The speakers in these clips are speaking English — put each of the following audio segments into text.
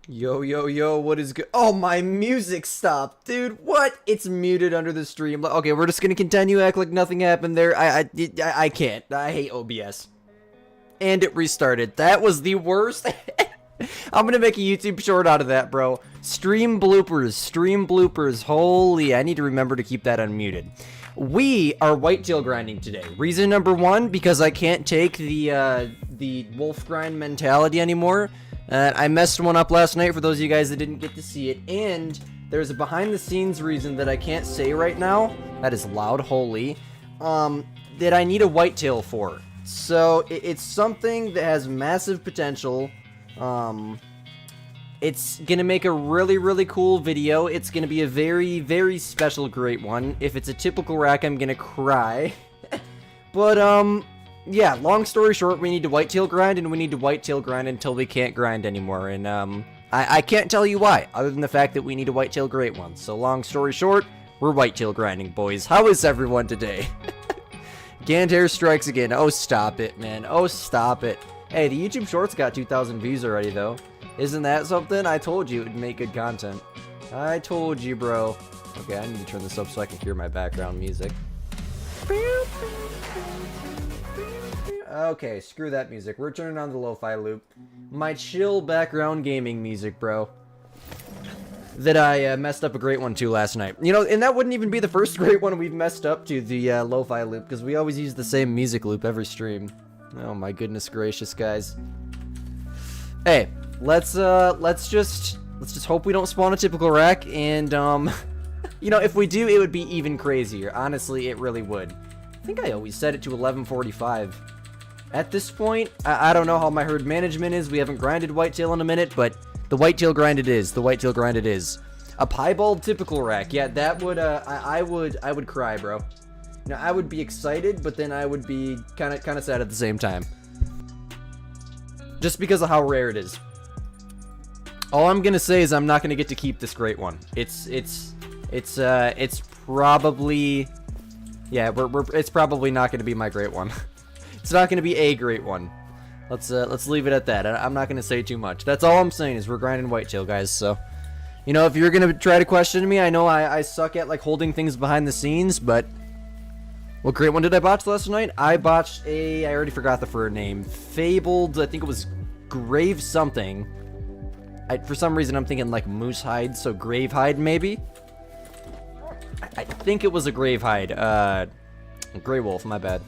Yo, yo, yo, what is good? Oh, my music stopped, dude. What? It's muted under the stream. Okay, we're just gonna continue, act like nothing happened there. I can't. I hate OBS. And it restarted. That was the worst. I'm gonna make a YouTube short out of that, bro. Stream bloopers, stream bloopers. Holy, I need to remember to keep that unmuted. We are whitetail grinding today. Reason number one, because I can't take the wolf grind mentality anymore. I messed one up last night for those of you guys that didn't get to see it, and there's a behind-the-scenes reason that I can't say right now, that is loud, holy, that I need a whitetail for. So, it's something that has massive potential. It's gonna make a really, really cool video. It's gonna be a very, very special, great one. If it's a typical rack, I'm gonna cry. But, yeah, long story short, we need to whitetail grind, and we need to whitetail grind until we can't grind anymore, and, I can't tell you why, other than the fact that we need a whitetail great one. So, long story short, we're whitetail grinding, boys. How is everyone today? Gantair strikes again. Oh, stop it, man. Oh, stop it. Hey, the YouTube Shorts got 2,000 views already, though. Isn't that something? I told you it would make good content. I told you, bro. Okay, I need to turn this up so I can hear my background music. Okay, screw that music. We're turning on the lo-fi loop. My chill background gaming music, bro. That I messed up a great one to last night. You know, and that wouldn't even be the first great one we've messed up to, the lo-fi loop, because we always use the same music loop every stream. Oh my goodness gracious, guys. Hey, let's just hope we don't spawn a typical rack, and you know, if we do, it would be even crazier. Honestly, it really would. I think I always set it to 11:45. At this point, I don't know how my herd management is. We haven't grinded whitetail in a minute, but the whitetail grind it is. The whitetail grind it is. A piebald typical rack. Yeah, that would I would cry, bro. Now, I would be excited, but then I would be kind of sad at the same time. Just because of how rare it is. All I'm gonna say is I'm not gonna get to keep this great one. It's probably, yeah, it's probably not gonna be my great one. It's not gonna be a great one. Let's leave it at that. I'm not gonna say too much. That's all I'm saying is we're grinding whitetail, guys. So, you know, if you're gonna try to question me, I know I suck at like holding things behind the scenes, but what great one did I botch last night? I botched I already forgot the fur name. Fabled, I think it was Grave something. For some reason I'm thinking like moose hide, so grave hide maybe? I think it was a grave hide. Gray wolf, my bad.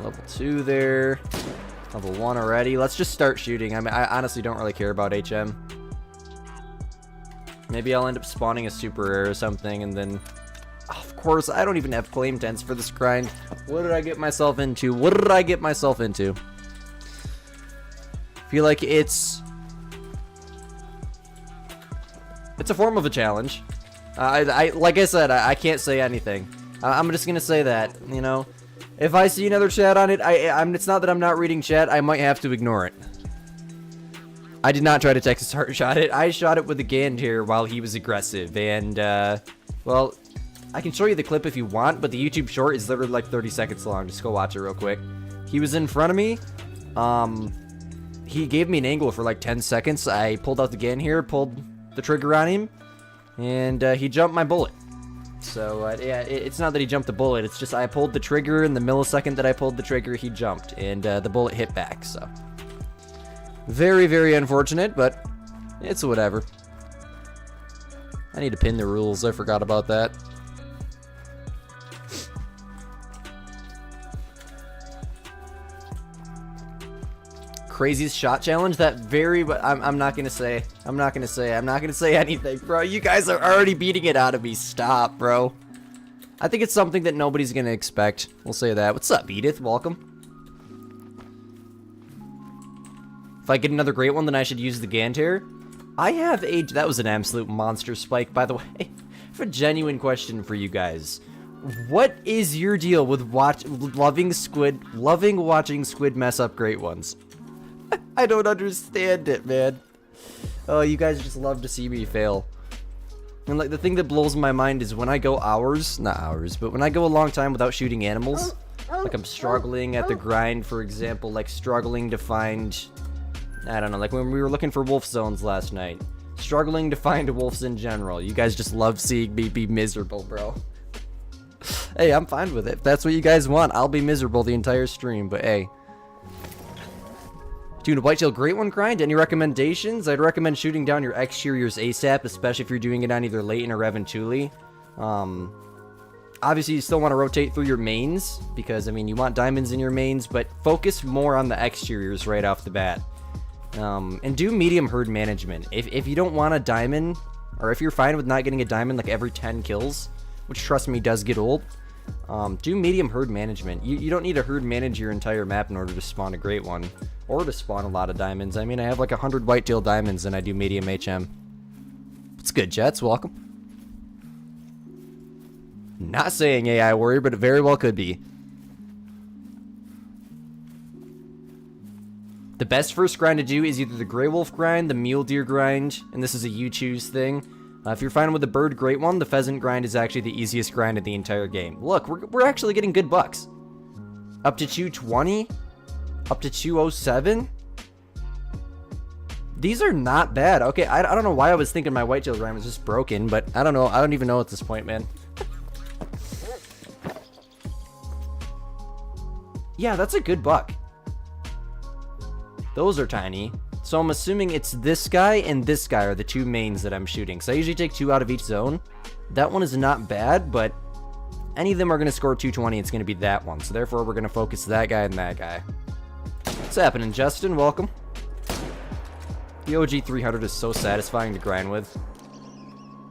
Level 2 there. Level 1 already. Let's just start shooting. I mean, I honestly don't really care about HM. Maybe I'll end up spawning a super rare or something, and then... Of course, I don't even have claim tents for this grind. What did I get myself into? What did I get myself into? Feel like it's a form of a challenge. Like I said, I can't say anything. I'm just gonna say that, you know. If I see another chat on it, it's not that I'm not reading chat. I might have to ignore it. I did not try to Texas heart shot it. I shot it with a Gantair while he was aggressive, and well, I can show you the clip if you want, but the YouTube short is literally like 30 seconds long. Just go watch it real quick. He was in front of me. He gave me an angle for like 10 seconds. I pulled out the Gantair, pulled the trigger on him, and he jumped my bullet. So, yeah, it's not that he jumped the bullet. It's just I pulled the trigger, and the millisecond that I pulled the trigger, he jumped, and the bullet hit back, so. Very, very unfortunate, but it's whatever. I need to pin the rules. I forgot about that. Craziest shot challenge? That very, but I'm not gonna say. I'm not gonna say anything, bro. You guys are already beating it out of me. Stop, bro. I think it's something that nobody's gonna expect. We'll say that. What's up, Edith? Welcome. If I get another great one, then I should use the Gantair. I have that was an absolute monster spike, by the way. I have a genuine question for you guys. What is your deal with loving watching Squid mess up great ones? I don't understand it, man. Oh, you guys just love to see me fail. And like the thing that blows my mind is when I go not hours, but when I go a long time without shooting animals, like I'm struggling at the grind, for example, like struggling to find I don't know, like when we were looking for wolf zones last night. Struggling to find wolves in general. You guys just love seeing me be miserable, bro. Hey, I'm fine with it. If that's what you guys want, I'll be miserable the entire stream, but hey. Dude, Whitetail Great One grind? Any recommendations? I'd recommend shooting down your exteriors ASAP, especially if you're doing it on either Leighton or Reventuli. Obviously, you still want to rotate through your mains, because, I mean, you want diamonds in your mains, but focus more on the exteriors right off the bat. And do medium herd management. If you don't want a diamond, or if you're fine with not getting a diamond like every 10 kills, which trust me does get old, do medium herd management. You don't need to herd manage your entire map in order to spawn a great one, or to spawn a lot of diamonds. I mean, I have like 100 whitetail diamonds and I do medium HM. It's good, Jets. Welcome. Not saying AI warrior, but it very well could be. The best first grind to do is either the Grey Wolf grind, the Mule Deer grind, and this is a you choose thing. If you're fine with the Bird Great One, the Pheasant grind is actually the easiest grind of the entire game. Look, we're actually getting good bucks. Up to 220, up to 207. These are not bad. Okay, I don't know why I was thinking my whitetail grind was just broken, but I don't know. I don't even know at this point, man. Yeah, that's a good buck. Those are tiny. So I'm assuming it's this guy and this guy are the two mains that I'm shooting. So I usually take 2 out of each zone. That one is not bad, but any of them are going to score 220. It's going to be that one. So therefore, we're going to focus that guy and that guy. What's happening, Justin? Welcome. The OG 300 is so satisfying to grind with.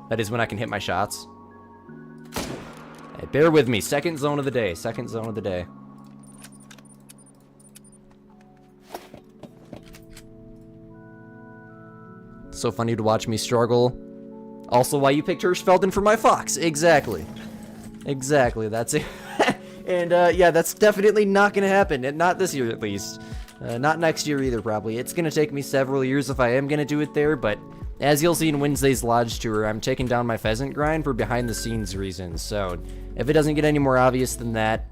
That is when I can hit my shots. Hey, bear with me. Second zone of the day. Second zone of the day. So funny to watch me struggle. Also, why you picked Hirschfelden for my fox. Exactly. Exactly, that's it. And, yeah, that's definitely not gonna happen. And not this year, at least. Not next year either, probably. It's gonna take me several years if I am gonna do it there, but as you'll see in Wednesday's Lodge Tour, I'm taking down my pheasant grind for behind-the-scenes reasons. So, if it doesn't get any more obvious than that,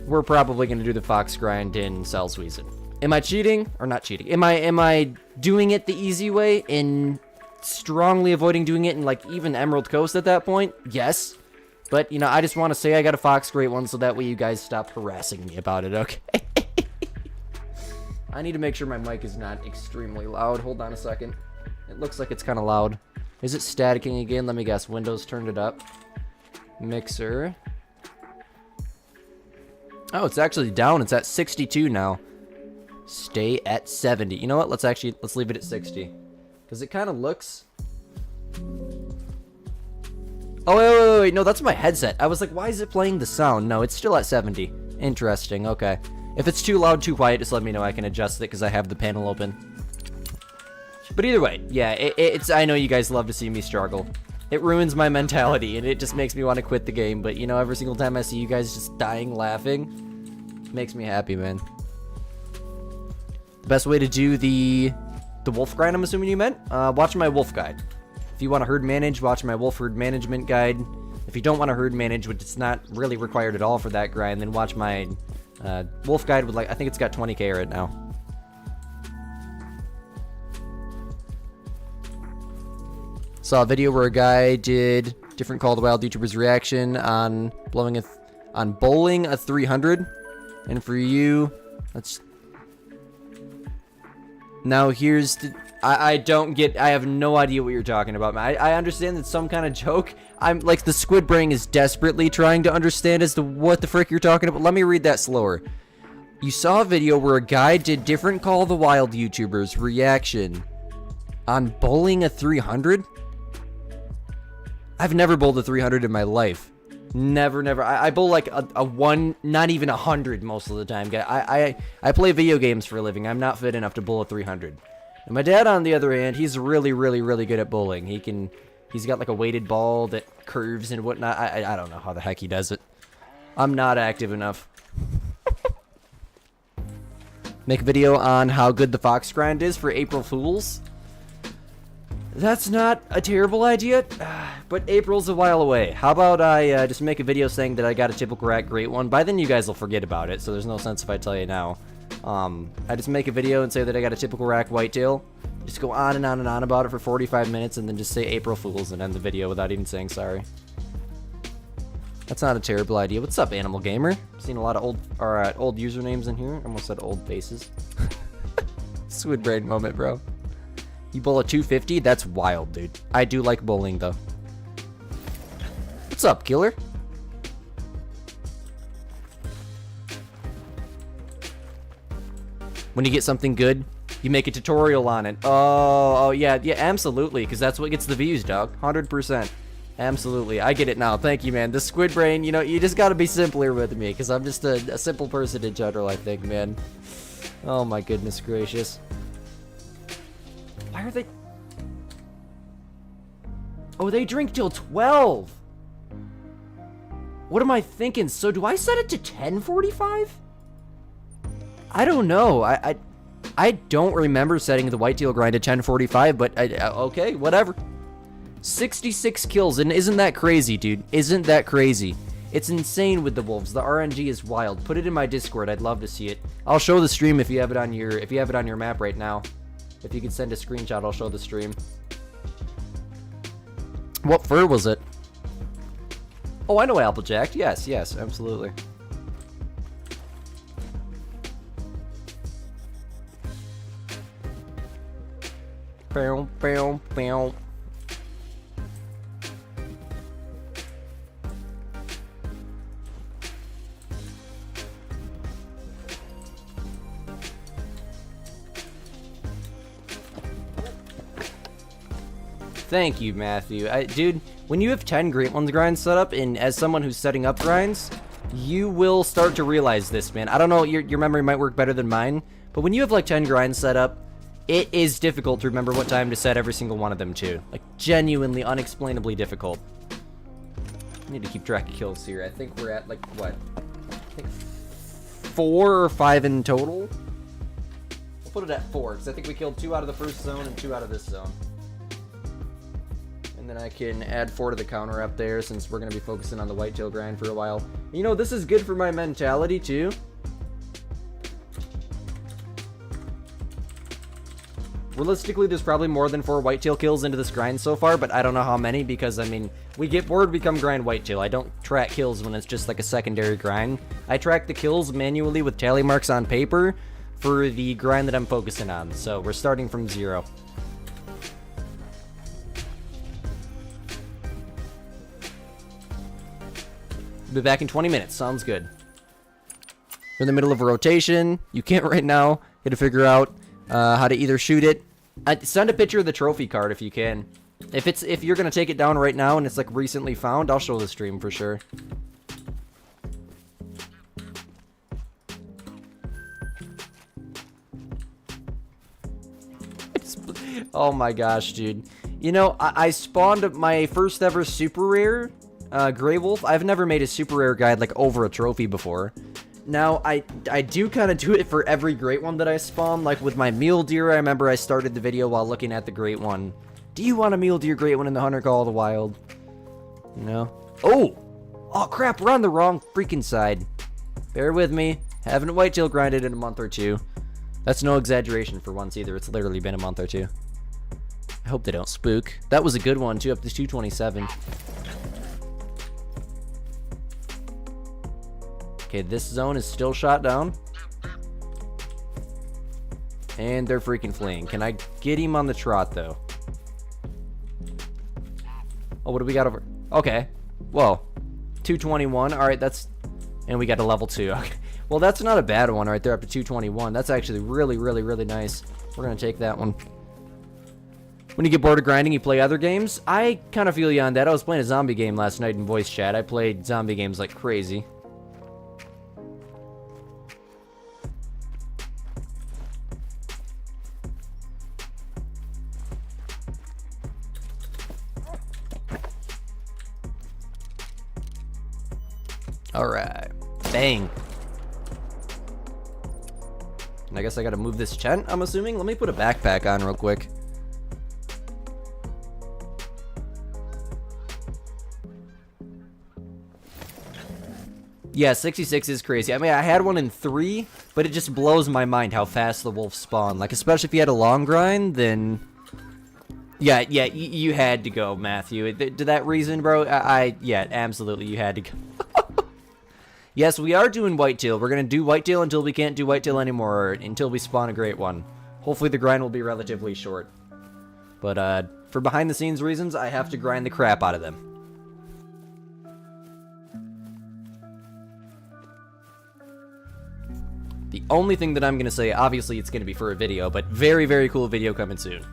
we're probably gonna do the fox grind in Salzwiesen. Am I cheating or not cheating? Am I doing it the easy way and strongly avoiding doing it in like even Emerald Coast at that point? Yes. But, you know, I just want to say I got a fox great one so that way you guys stop harassing me about it, okay? I need to make sure my mic is not extremely loud. Hold on a second. It looks like it's kind of loud. Is it staticking again? Let me guess. Windows turned it up. Mixer. Oh, it's actually down. It's at 62 now. Stay at 70. You know what? Let's leave it at 60. Because it kind of looks... Oh, wait. No, that's my headset. I was like, why is it playing the sound? No, it's still at 70. Interesting. Okay. If it's too loud, too quiet, just let me know. I can adjust it because I have the panel open. But either way, yeah, it's... I know you guys love to see me struggle. It ruins my mentality, and it just makes me want to quit the game. But, you know, every single time I see you guys just dying laughing, makes me happy, man. The best way to do the wolf grind, I'm assuming you meant? Watch my wolf guide. If you want to herd manage, watch my wolf herd management guide. If you don't want to herd manage, which it's not really required at all for that grind, then watch my wolf guide with, like, I think it's got 20k right now. Saw a video where a guy did different Call of the Wild YouTuber's reaction on bowling a 300. And for you, let's... Now here's the... I have no idea what you're talking about. I understand that some kind of joke. I'm like, the squid brain is desperately trying to understand as to what the frick you're talking about. Let me read that slower. You saw a video where a guy did different Call of the Wild YouTubers reaction on bowling a 300? I've never bowled a 300 in my life. Never. I bowl like a 1, not even 100 most of the time. I play video games for a living. I'm not fit enough to bowl a 300. And my dad, on the other hand, he's really good at bowling. He's got like a weighted ball that curves and whatnot. I don't know how the heck he does it. I'm not active enough. Make a video on how good the fox grind is for April Fools. That's not a terrible idea, but April's a while away. How about I just make a video saying that I got a typical rat great one? By then you guys will forget about it, so there's no sense if I tell you now. I just make a video and say that I got a typical rack whitetail. Just go on and on and on about it for 45 minutes and then just say April Fools and end the video without even saying sorry. That's not a terrible idea. What's up, Animal Gamer? Seen a lot of old usernames in here. Almost said old faces. Squid brain moment, bro. You bowl a 250? That's wild, dude. I do like bowling, though. What's up, killer? When you get something good, you make a tutorial on it. Oh, yeah, absolutely, because that's what gets the views, dog. 100%. Absolutely. I get it now. Thank you, man. The squid brain, you know, you just gotta be simpler with me, because I'm just a simple person in general, I think, man. Oh, my goodness gracious. Why are they... Oh, they drink till 12. What am I thinking? So do I set it to 10:45? I don't know. I don't remember setting the whitetail grind at 10:45, but okay, whatever. 66 kills, and isn't that crazy, dude? Isn't that crazy? It's insane with the wolves. The RNG is wild. Put it in my Discord. I'd love to see it. I'll show the stream if you have it on your map right now. If you can send a screenshot, I'll show the stream. What fur was it? Oh, I know Applejack. Yes, absolutely. Bow, bow, bow. Thank you, Matthew. Dude, when you have 10 Great Ones grinds set up, and as someone who's setting up grinds, you will start to realize this, man. I don't know, your memory might work better than mine, but when you have like 10 grinds set up, it is difficult to remember what time to set every single one of them to. Like, genuinely, unexplainably difficult. I need to keep track of kills here. I think we're at, like, what? I think 4 or 5 in total? We'll put it at 4, because I think we killed 2 out of the first zone and 2 out of this zone. And then I can add 4 to the counter up there, since we're going to be focusing on the whitetail grind for a while. You know, this is good for my mentality, too. Realistically, there's probably more than 4 whitetail kills into this grind so far, but I don't know how many, because, I mean, we get bored, become grind whitetail. I don't track kills when it's just like a secondary grind. I track the kills manually with tally marks on paper for the grind that I'm focusing on, so we're starting from 0. Be back in 20 minutes. Sounds good. We're in the middle of a rotation. You can't right now. Got to figure out how to either shoot it. Send a picture of the trophy card if you can. If you're gonna take it down right now and it's like recently found, I'll show the stream for sure. Oh my gosh, dude. You know, I spawned my first ever super rare Grey Wolf. I've never made a super rare guide like over a trophy before. Now, I do kind of do it for every great one that I spawn. Like with my mule deer, I remember I started the video while looking at the great one. Do you want a mule deer great one in the Hunter Call of the Wild? You know? Oh crap, we're on the wrong freaking side. Bear with me. Haven't whitetail grinded in a month or 2. That's no exaggeration for once either. It's literally been a month or 2. I hope they don't spook. That was a good one too, up to 227. Okay, this zone is still shot down. And they're freaking fleeing. Can I get him on the trot, though? Oh, what do we got over? Okay. Whoa. 221. All right, that's... And we got a level 2. Okay. Well, that's not a bad one right there, up to 221. That's actually really, really, really nice. We're going to take that one. When you get bored of grinding, you play other games? I kind of feel you on that. I was playing a zombie game last night in voice chat. I played zombie games like crazy. Alright. Bang. And I guess I gotta move this tent, I'm assuming? Let me put a backpack on real quick. Yeah, 66 is crazy. I mean, I had one in 3, But it just blows my mind how fast the wolves spawn. Like, especially if you had a long grind, then... Yeah, you had to go, Matthew. To that reason, bro, yeah, absolutely, you had to go. Yes, we are doing whitetail. We're going to do whitetail until we can't do whitetail anymore, until we spawn a great one. Hopefully the grind will be relatively short. But, for behind-the-scenes reasons, I have to grind the crap out of them. The only thing that I'm going to say, obviously it's going to be for a video, but very, very cool video coming soon.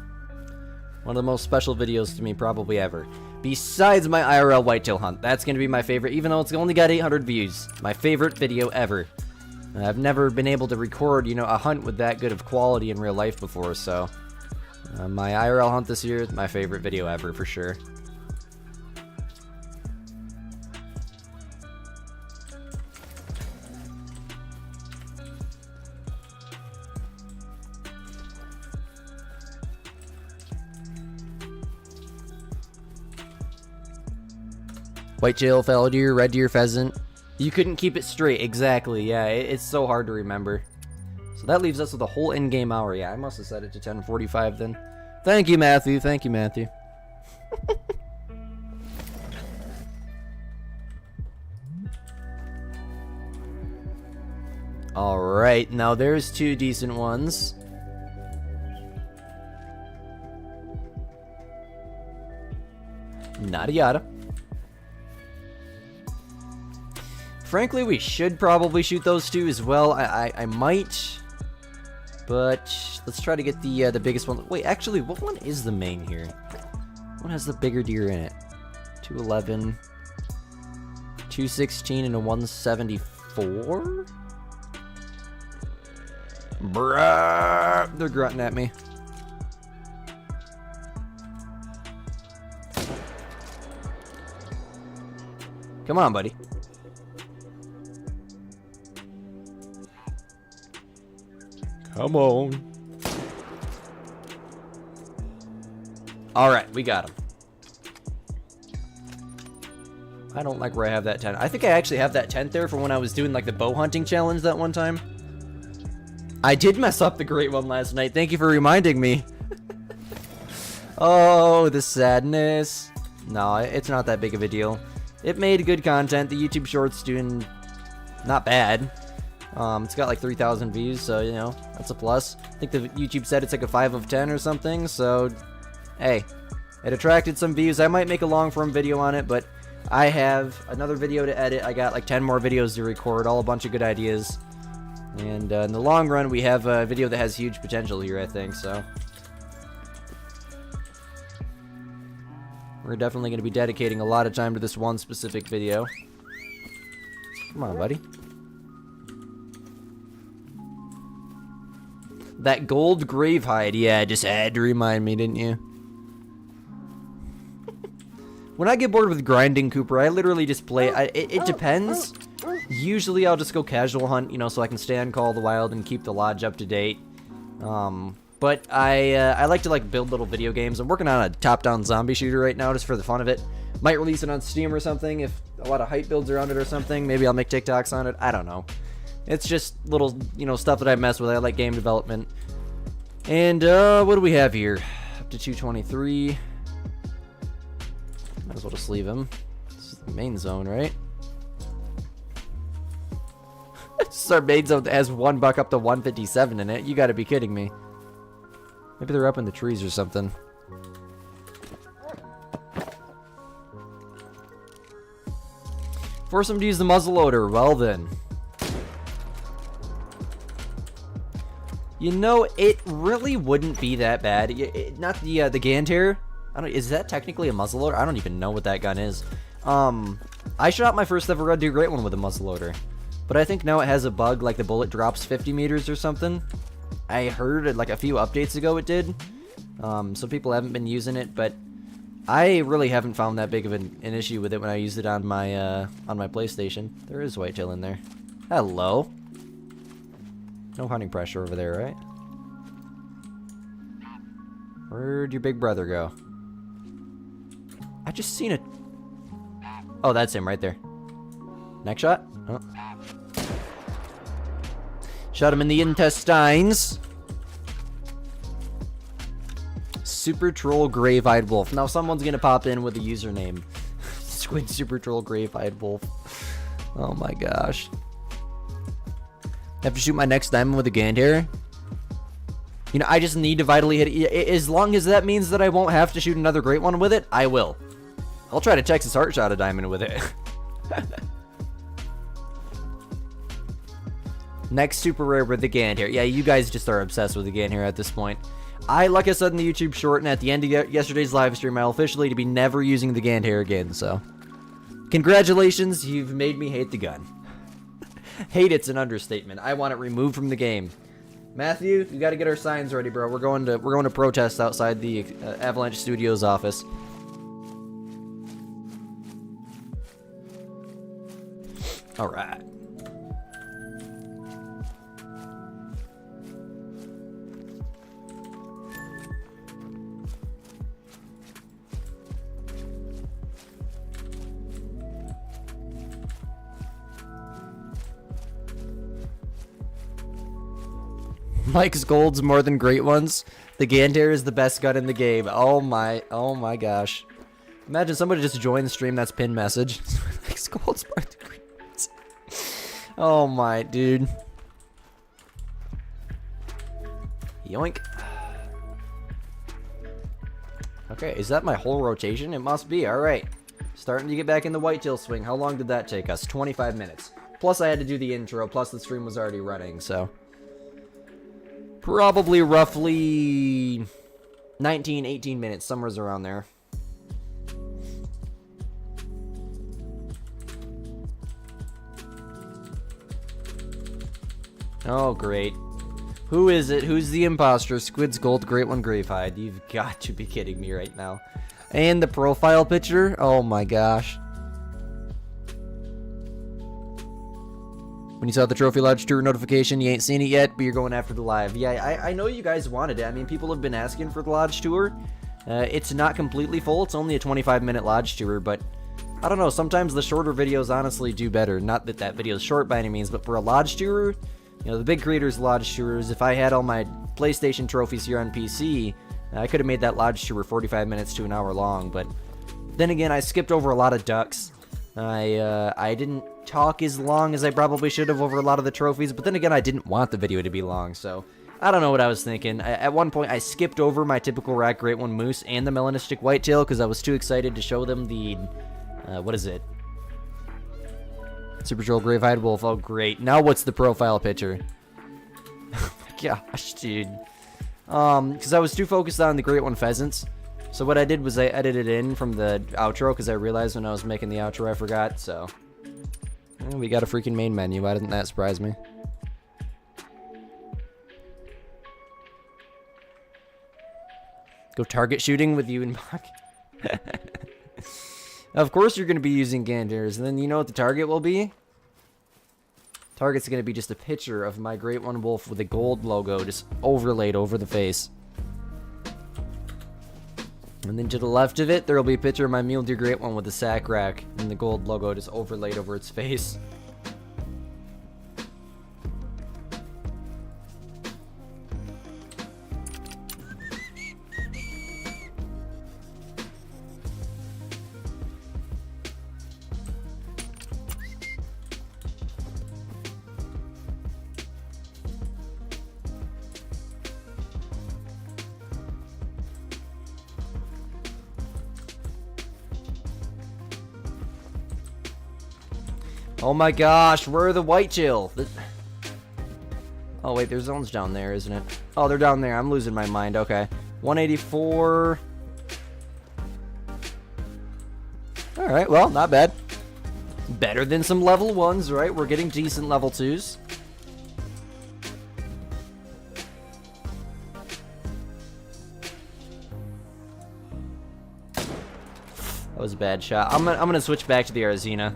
One of the most special videos to me probably ever. Besides my IRL whitetail hunt. That's going to be my favorite, even though it's only got 800 views. My favorite video ever. I've never been able to record, you know, a hunt with that good of quality in real life before, so... my IRL hunt this year is my favorite video ever, for sure. Whitetail, fallow deer, red deer, pheasant. You couldn't keep it straight, exactly, yeah, it's so hard to remember. So that leaves us with a whole in-game hour. Yeah, I must have set it to 10:45 then. Thank you, Matthew, thank you, Matthew. Alright, now there's two decent ones. Nada yada. Frankly, we should probably shoot those two as well. I might, but let's try to get the biggest one. Wait, actually, what one is the main here? What has the bigger deer in it? 211, 216, and a 174? Bruh, they're grunting at me. Come on, buddy. Come on. Alright, we got him. I don't like where I have that tent. I think I actually have that tent there for when I was doing like the bow hunting challenge that one time. I did mess up the great one last night. Thank you for reminding me. Oh, the sadness. No, it's not that big of a deal. It made good content. The YouTube Shorts doing not bad. It's got like 3,000 views, so, you know, that's a plus. I think the YouTube said it's like a 5 of 10 or something, so, hey, it attracted some views. I might make a long-form video on it, but I have another video to edit. I got like 10 more videos to record, all a bunch of good ideas. And in the long run, we have a video that has huge potential here, I think, so. We're definitely going to be dedicating a lot of time to this one specific video. Come on, buddy. That gold grave hide, yeah, just had to remind me, didn't you? When I get bored with grinding Cooper, I literally just play. It depends. Usually I'll just go casual hunt, you know, so I can stay on Call of the Wild and keep the lodge up to date. But I like to like build little video games. I'm working on a top-down zombie shooter right now just for the fun of it. Might release it on Steam or something if a lot of hype builds around it or something. Maybe I'll make TikToks on it. I don't know. It's just little, you know, stuff that I mess with. I like game development. And, what do we have here? Up to 223. Might as well just leave him. This is the main zone, right? This is our main zone that has one buck up to 157 in it. You gotta be kidding me. Maybe they're up in the trees or something. Force them to use the muzzleloader. Well then. You know, it really wouldn't be that bad. Not the Ganter. Is that technically a muzzleloader? I don't even know what that gun is. I shot my first ever Red Deer Great One with a muzzleloader. But I think now it has a bug, like the bullet drops 50 meters or something. I heard it like a few updates ago it did. Some people haven't been using it, but I really haven't found that big of an issue with it when I used it on my PlayStation. There is whitetail in there. Hello. No hunting pressure over there, right? Where'd your big brother go? I just seen it. Oh, that's him right there. Next shot? Oh. Shot him in the intestines. Super Troll Grave-Eyed Wolf. Now someone's gonna pop in with a username. Squid Super Troll Grave-Eyed Wolf. Oh my gosh. Have to shoot my next diamond with a Gandhar. You know, I just need to vitally hit it. As long as that means that I won't have to shoot another great one with it, I will. I'll try to Texas Heart Shot a diamond with it. Next super rare with the Gandhar. Yeah, you guys just are obsessed with the Gandhar at this point. Like I said in the YouTube short, and at the end of yesterday's live stream, I'll officially be never using the Gandhar again, so. Congratulations, you've made me hate the gun. Hate it's an understatement. I want it removed from the game. Matthew, you got to get our signs ready, bro. We're going to protest outside the Avalanche Studios office. All right. Mike's gold's more than great ones. The Gandhar is the best gun in the game. Oh my gosh. Imagine somebody just joined the stream, that's pinned message. Mike's gold's more than great ones. Oh my, dude. Yoink. Okay, is that my whole rotation? It must be, alright. Starting to get back in the whitetail swing. How long did that take us? 25 minutes. Plus I had to do the intro, plus the stream was already running, so. Probably roughly 19, 18 minutes, somewhere around there. Oh, great. Who is it? Who's the imposter? Squid's gold, great one, Gravehide. You've got to be kidding me right now. And the profile picture? Oh my gosh. When you saw the Trophy Lodge Tour notification, you ain't seen it yet, but you're going after the live. Yeah, I know you guys wanted it. I mean, people have been asking for the Lodge Tour. It's not completely full. It's only a 25-minute Lodge Tour, but I don't know. Sometimes the shorter videos honestly do better. Not that that video is short by any means, but for a Lodge Tour, you know, the big creators' Lodge Tours, if I had all my PlayStation trophies here on PC, I could have made that Lodge Tour 45 minutes to an hour long, but then again, I skipped over a lot of ducks. I didn't talk as long as I probably should have over a lot of the trophies, but then again, I didn't want the video to be long, so I don't know what I was thinking. At one point, I skipped over my typical rack Great One Moose and the Melanistic Whitetail because I was too excited to show them the, what is it? Super Troll Grave-Eyed Wolf. Oh, great. Now what's the profile picture? Oh my gosh, dude. Because I was too focused on the Great One Pheasants. So what I did was I edited in from the outro because I realized when I was making the outro I forgot, so. We got a freaking main menu. Why didn't that surprise me? Go target shooting with you and Buck. Of course you're going to be using Gandhars, and then you know what the target will be? Target's going to be just a picture of my Great One Wolf with a gold logo just overlaid over the face. And then to the left of it, there will be a picture of my Mule Deer Great One with the sack rack and the gold logo just overlaid over its face. Oh my gosh, where are the whitetail? Oh wait, there's zones down there, isn't it? Oh, they're down there. I'm losing my mind. Okay. 184. Alright, well, not bad. Better than some level 1s, right? We're getting decent level 2s. That was a bad shot. I'm gonna switch back to the Arizina.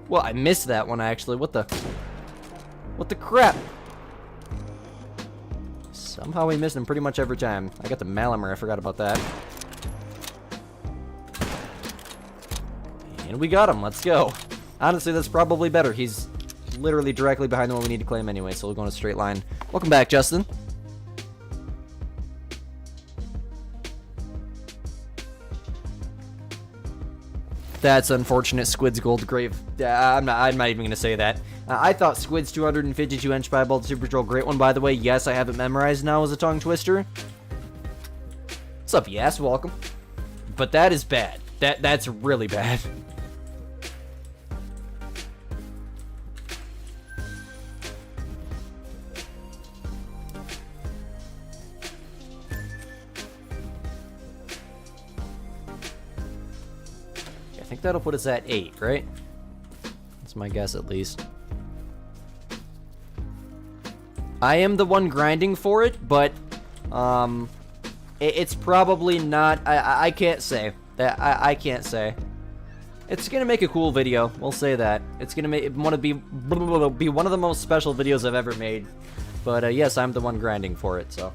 Well, I missed that one, actually. What the crap? Somehow we missed him pretty much every time. I got the Malamer. I forgot about that. And we got him. Let's go. Honestly, that's probably better. He's literally directly behind the one we need to claim anyway, so we'll go in a straight line. Welcome back, Justin. That's unfortunate. Squid's gold grave. I'm not even going to say that. I thought Squid's 252-inch piebald super troll great one, by the way. Yes, I have it memorized now as a tongue twister. What's up, yes? Welcome. But that is bad. That's really bad. I think that'll put us at 8, right? That's my guess, at least. I am the one grinding for it, but it's probably not. I can't say that. I can't say. It's gonna make a cool video. We'll say that. It's gonna be one of the most special videos I've ever made. But yes, I'm the one grinding for it. So.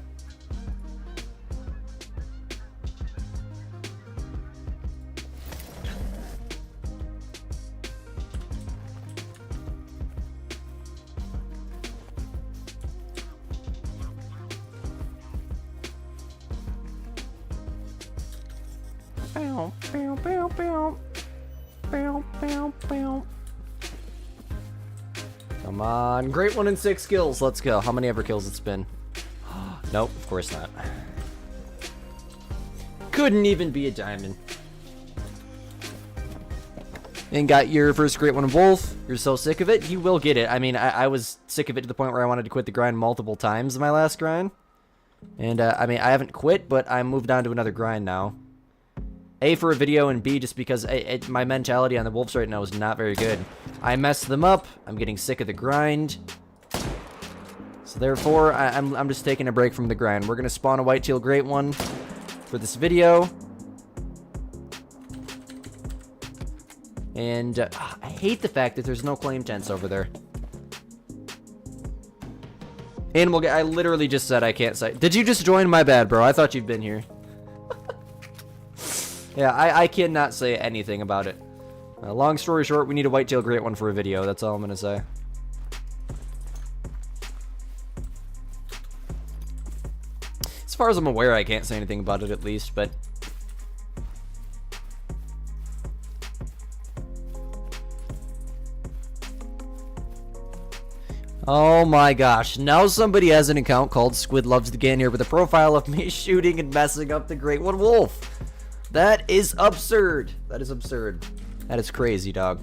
Come on, great one in 6 kills. Let's go. How many ever kills it's been? Nope, of course not. Couldn't even be a diamond. And got your first great one in Wolf. You're so sick of it, you will get it. I mean, I was sick of it to the point where I wanted to quit the grind multiple times in my last grind. And I mean, I haven't quit, but I moved on to another grind now. A, for a video, and B, just because my mentality on the wolves right now is not very good. I messed them up. I'm getting sick of the grind. So therefore, I'm just taking a break from the grind. We're going to spawn a whitetail great one for this video. And I hate the fact that there's no claim tents over there. Animal guy, I literally just said I can't say. Did you just join? My bad, bro. I thought you'd been here. Yeah, I cannot say anything about it. Long story short, we need a whitetail great one for a video. That's all I'm going to say. As far as I'm aware, I can't say anything about it at least, but... Oh my gosh, now somebody has an account called Squid Loves the Game here with a profile of me shooting and messing up the Great One Wolf. That is absurd. That is absurd. That is crazy, dog.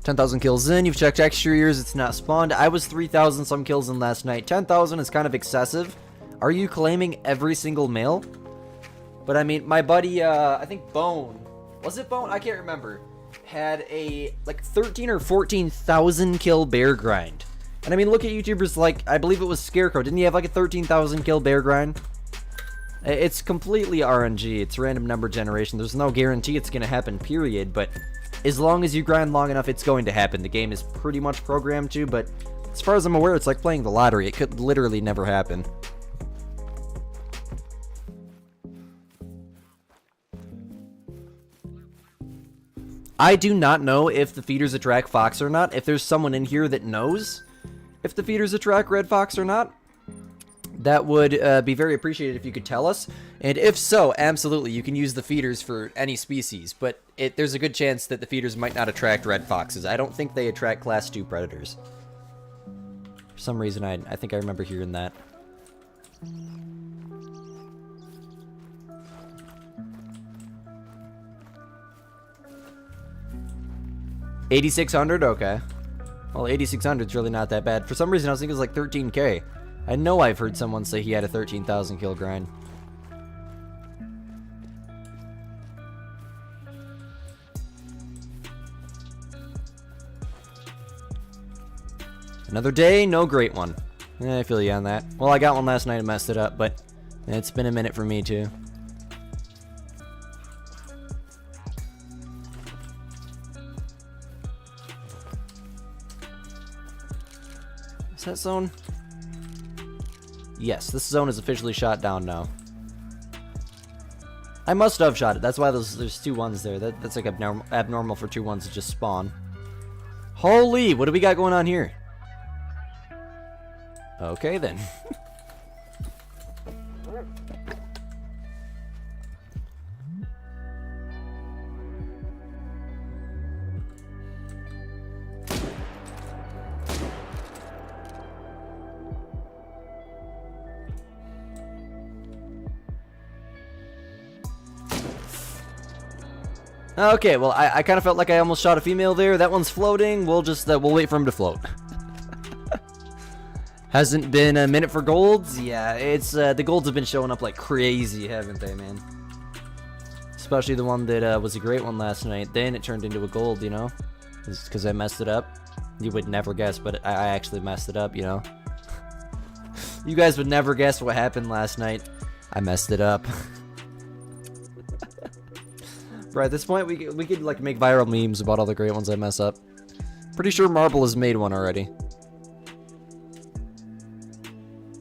$10,000 kills in. You've checked extra years. It's not spawned. I was 3,000 some kills in last night. 10,000 is kind of excessive. Are you claiming every single male? But I mean, my buddy, I think Bone. Was it Bone? I can't remember. Had a like 13 or 14,000 kill bear grind. And I mean, look at YouTubers like, I believe it was Scarecrow. Didn't he have like a 13,000 kill bear grind? It's completely RNG. It's random number generation. There's no guarantee it's going to happen, period. But as long as you grind long enough, it's going to happen. The game is pretty much programmed to, but as far as I'm aware, it's like playing the lottery. It could literally never happen. I do not know if the feeders attract fox or not. If there's someone in here that knows if the feeders attract red fox or not, that would be very appreciated if you could tell us. And if so, absolutely, you can use the feeders for any species, but there's a good chance that the feeders might not attract red foxes. I don't think they attract class 2 predators. For some reason, I think I remember hearing that. $8,600? Okay. Well, 8,600 is really not that bad. For some reason, I was thinking it was like 13K. I know I've heard someone say he had a 13,000 kill grind. Another day, no great one. I feel you on that. Well, I got one last night and messed it up, but it's been a minute for me too. Is that zone? Yes, this zone is officially shot down now. I must have shot it. That's why there's 2 ones there. That's like abnormal for 2 ones to just spawn. Holy, what do we got going on here? Okay, then. Okay, well, I kind of felt like I almost shot a female there. That one's floating. We'll just, we'll wait for him to float. Hasn't been a minute for golds? Yeah, it's, the golds have been showing up like crazy, haven't they, man? Especially the one that, was a great one last night. Then it turned into a gold, you know? It's because I messed it up. You would never guess, but I actually messed it up, you know? You guys would never guess what happened last night. I messed it up. Bro, at this point, we could like make viral memes about all the great ones I mess up. Pretty sure Marble has made one already.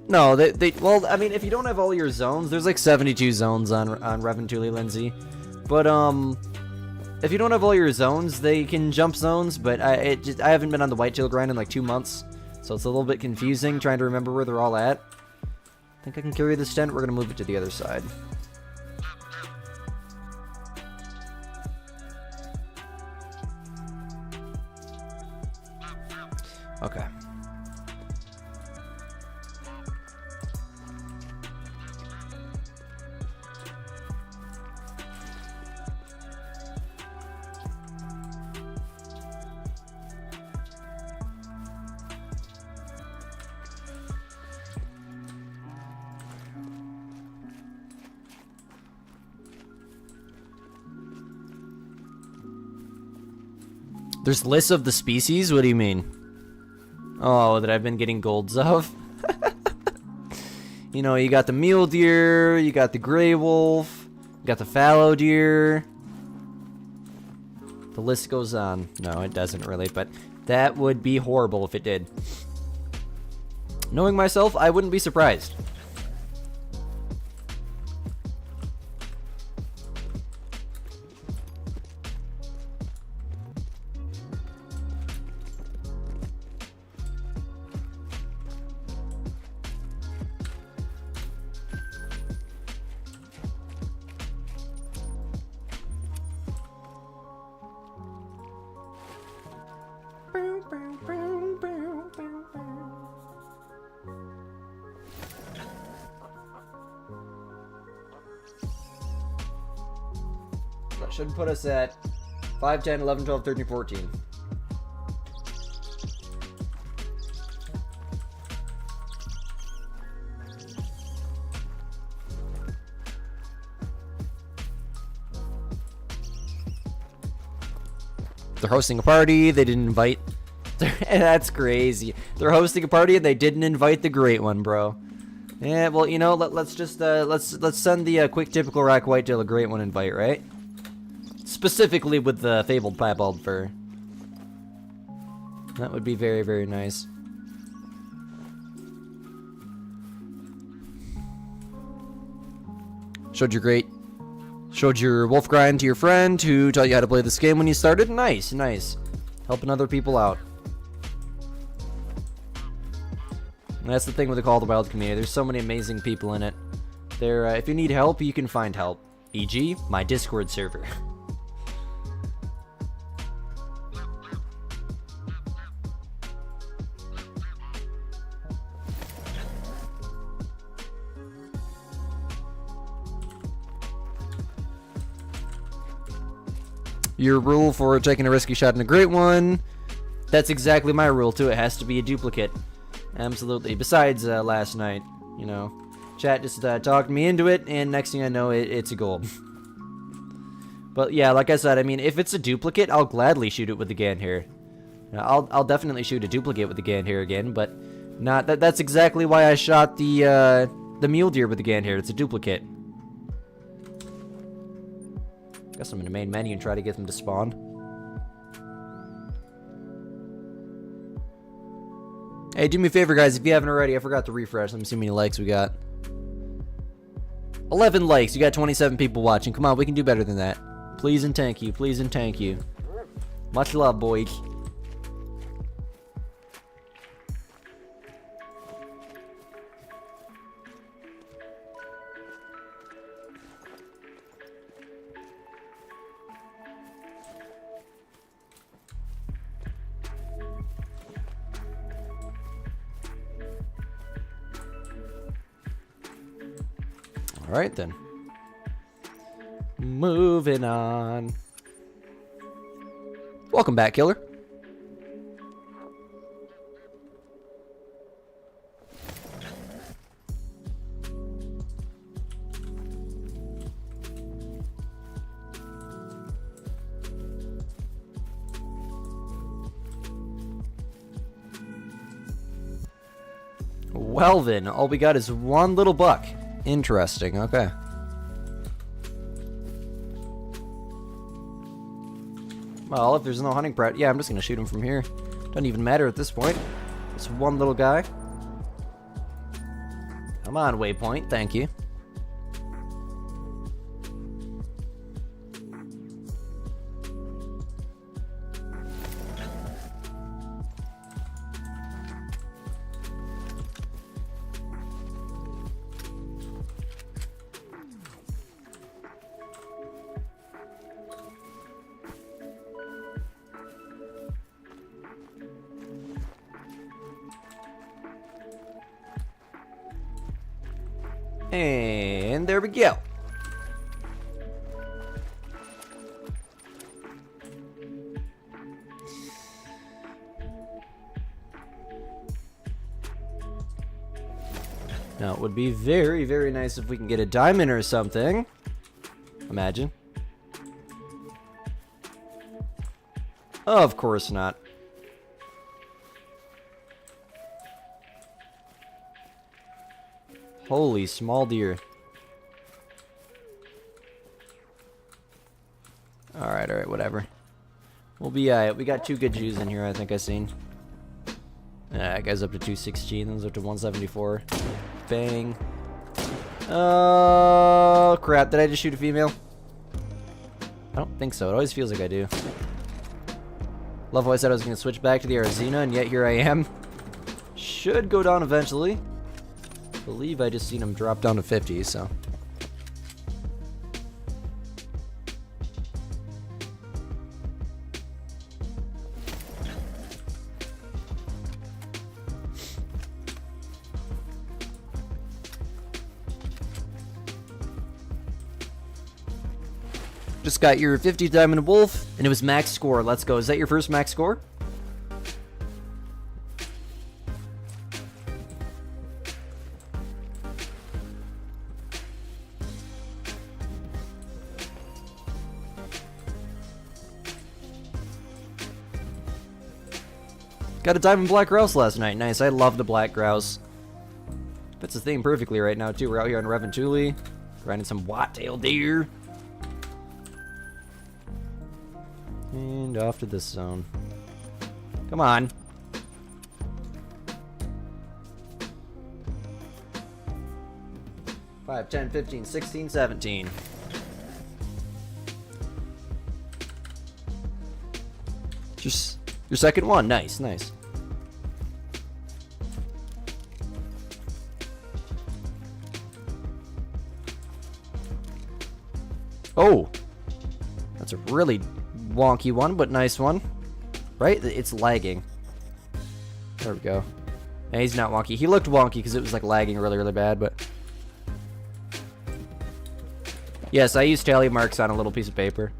No, well, I mean, if you don't have all your zones, there's like 72 zones on Reventuli Lindsay. But if you don't have all your zones, they can jump zones. But I haven't been on the whitetail grind in like 2 months, so it's a little bit confusing trying to remember where they're all at. I think I can carry this tent. We're gonna move it to the other side. Okay. There's lists of the species? What do you mean? Oh, that I've been getting golds of? You know, you got the mule deer, you got the gray wolf, you got the fallow deer. The list goes on. No, it doesn't really, but that would be horrible if it did. Knowing myself, I wouldn't be surprised. That should put us at 5, 10, 11, 12, 13, 14. They're hosting a party. They didn't invite. That's crazy. They're hosting a party and they didn't invite the great one, bro. Yeah, well, you know, let's just let's send the quick typical rock whitetail a great one invite, right? Specifically with the fabled piebald fur. That would be very, very nice. Showed your wolf grind to your friend who taught you how to play this game when you started. Nice, nice. Helping other people out. And that's the thing with the Call of the Wild community. There's so many amazing people in it. There, if you need help, you can find help. E.g., my Discord server. Your rule for taking a risky shot in a great one, that's exactly my rule too. It has to be a duplicate. Absolutely. Besides last night, you know, chat just talked me into it, and next thing I know, it's a gold. But yeah, like I said, I mean, if it's a duplicate, I'll gladly shoot it with the Ganhair. I'll definitely shoot a duplicate with the Ganhair again, but not that's exactly why I shot the mule deer with the Ganhair. It's a duplicate. Guess I'm in the main menu and try to get them to spawn. Hey, do me a favor, guys. If you haven't already, I forgot to refresh. Let me see how many likes we got. 11 likes. You got 27 people watching. Come on, we can do better than that. Please and thank you. Please and thank you. Much love, boys. Alright then. Moving on. Welcome back, killer. Well then, all we got is one little buck. Interesting, okay. Well, if there's no hunting practice, yeah, I'm just gonna shoot him from here. Doesn't even matter at this point. It's one little guy. Come on, waypoint, thank you. And there we go. Now, it would be very, very nice if we can get a diamond or something. Imagine. Of course not. Holy small deer. Alright, whatever. We'll be we got 2 good Jews in here, I think I seen. That guy's up to 216, those up to 174. Bang. Oh crap, did I just shoot a female? I don't think so, it always feels like I do. Love how I said I was gonna switch back to the Arizona, and yet here I am. Should go down eventually. I believe I just seen him drop down to 50, so. Just got your 50 diamond wolf, and it was max score. Let's go. Is that your first max score? Got a diamond black grouse last night. Nice. I love the black grouse. Fits the theme perfectly right now, too. We're out here on Reventuli, grinding some whitetail deer. And off to this zone. Come on. Five, 10, 15, 16, 17. Just your second one. Nice, nice. Oh, that's a really wonky one, but nice one. Right? It's lagging. There we go. Yeah, he's not wonky. He looked wonky because it was like lagging really, really bad, but... Yes, I use tally marks on a little piece of paper.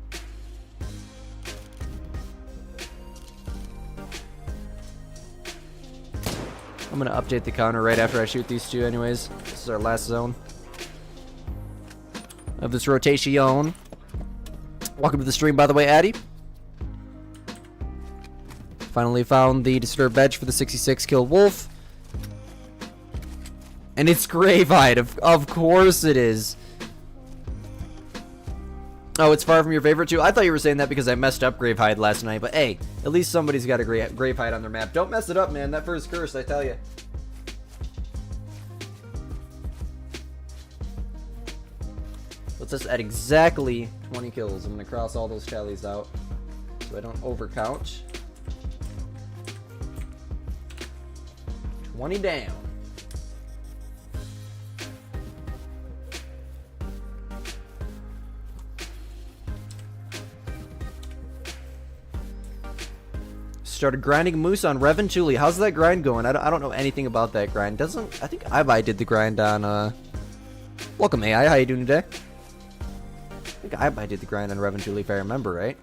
I'm gonna update the counter right after I shoot these two anyways. This is our last zone of this rotation. Welcome to the stream, by the way, Addy. Finally found the disturbed veg for the 66 kill wolf. And it's Gravehide, of course it is. Oh, it's far from your favorite too? I thought you were saying that because I messed up Gravehide last night, but hey, at least somebody's got a Gravehide on their map. Don't mess it up, man. That first curse, I tell you. puts us at exactly 20 kills. I'm gonna cross all those tallies out so I don't overcount. 20 down. Started grinding moose on Sceudule. How's that grind going? I don't know anything about that grind. I think I did the grind on welcome AI, how you doing today? I think I did the grind on Sceudule if I remember right.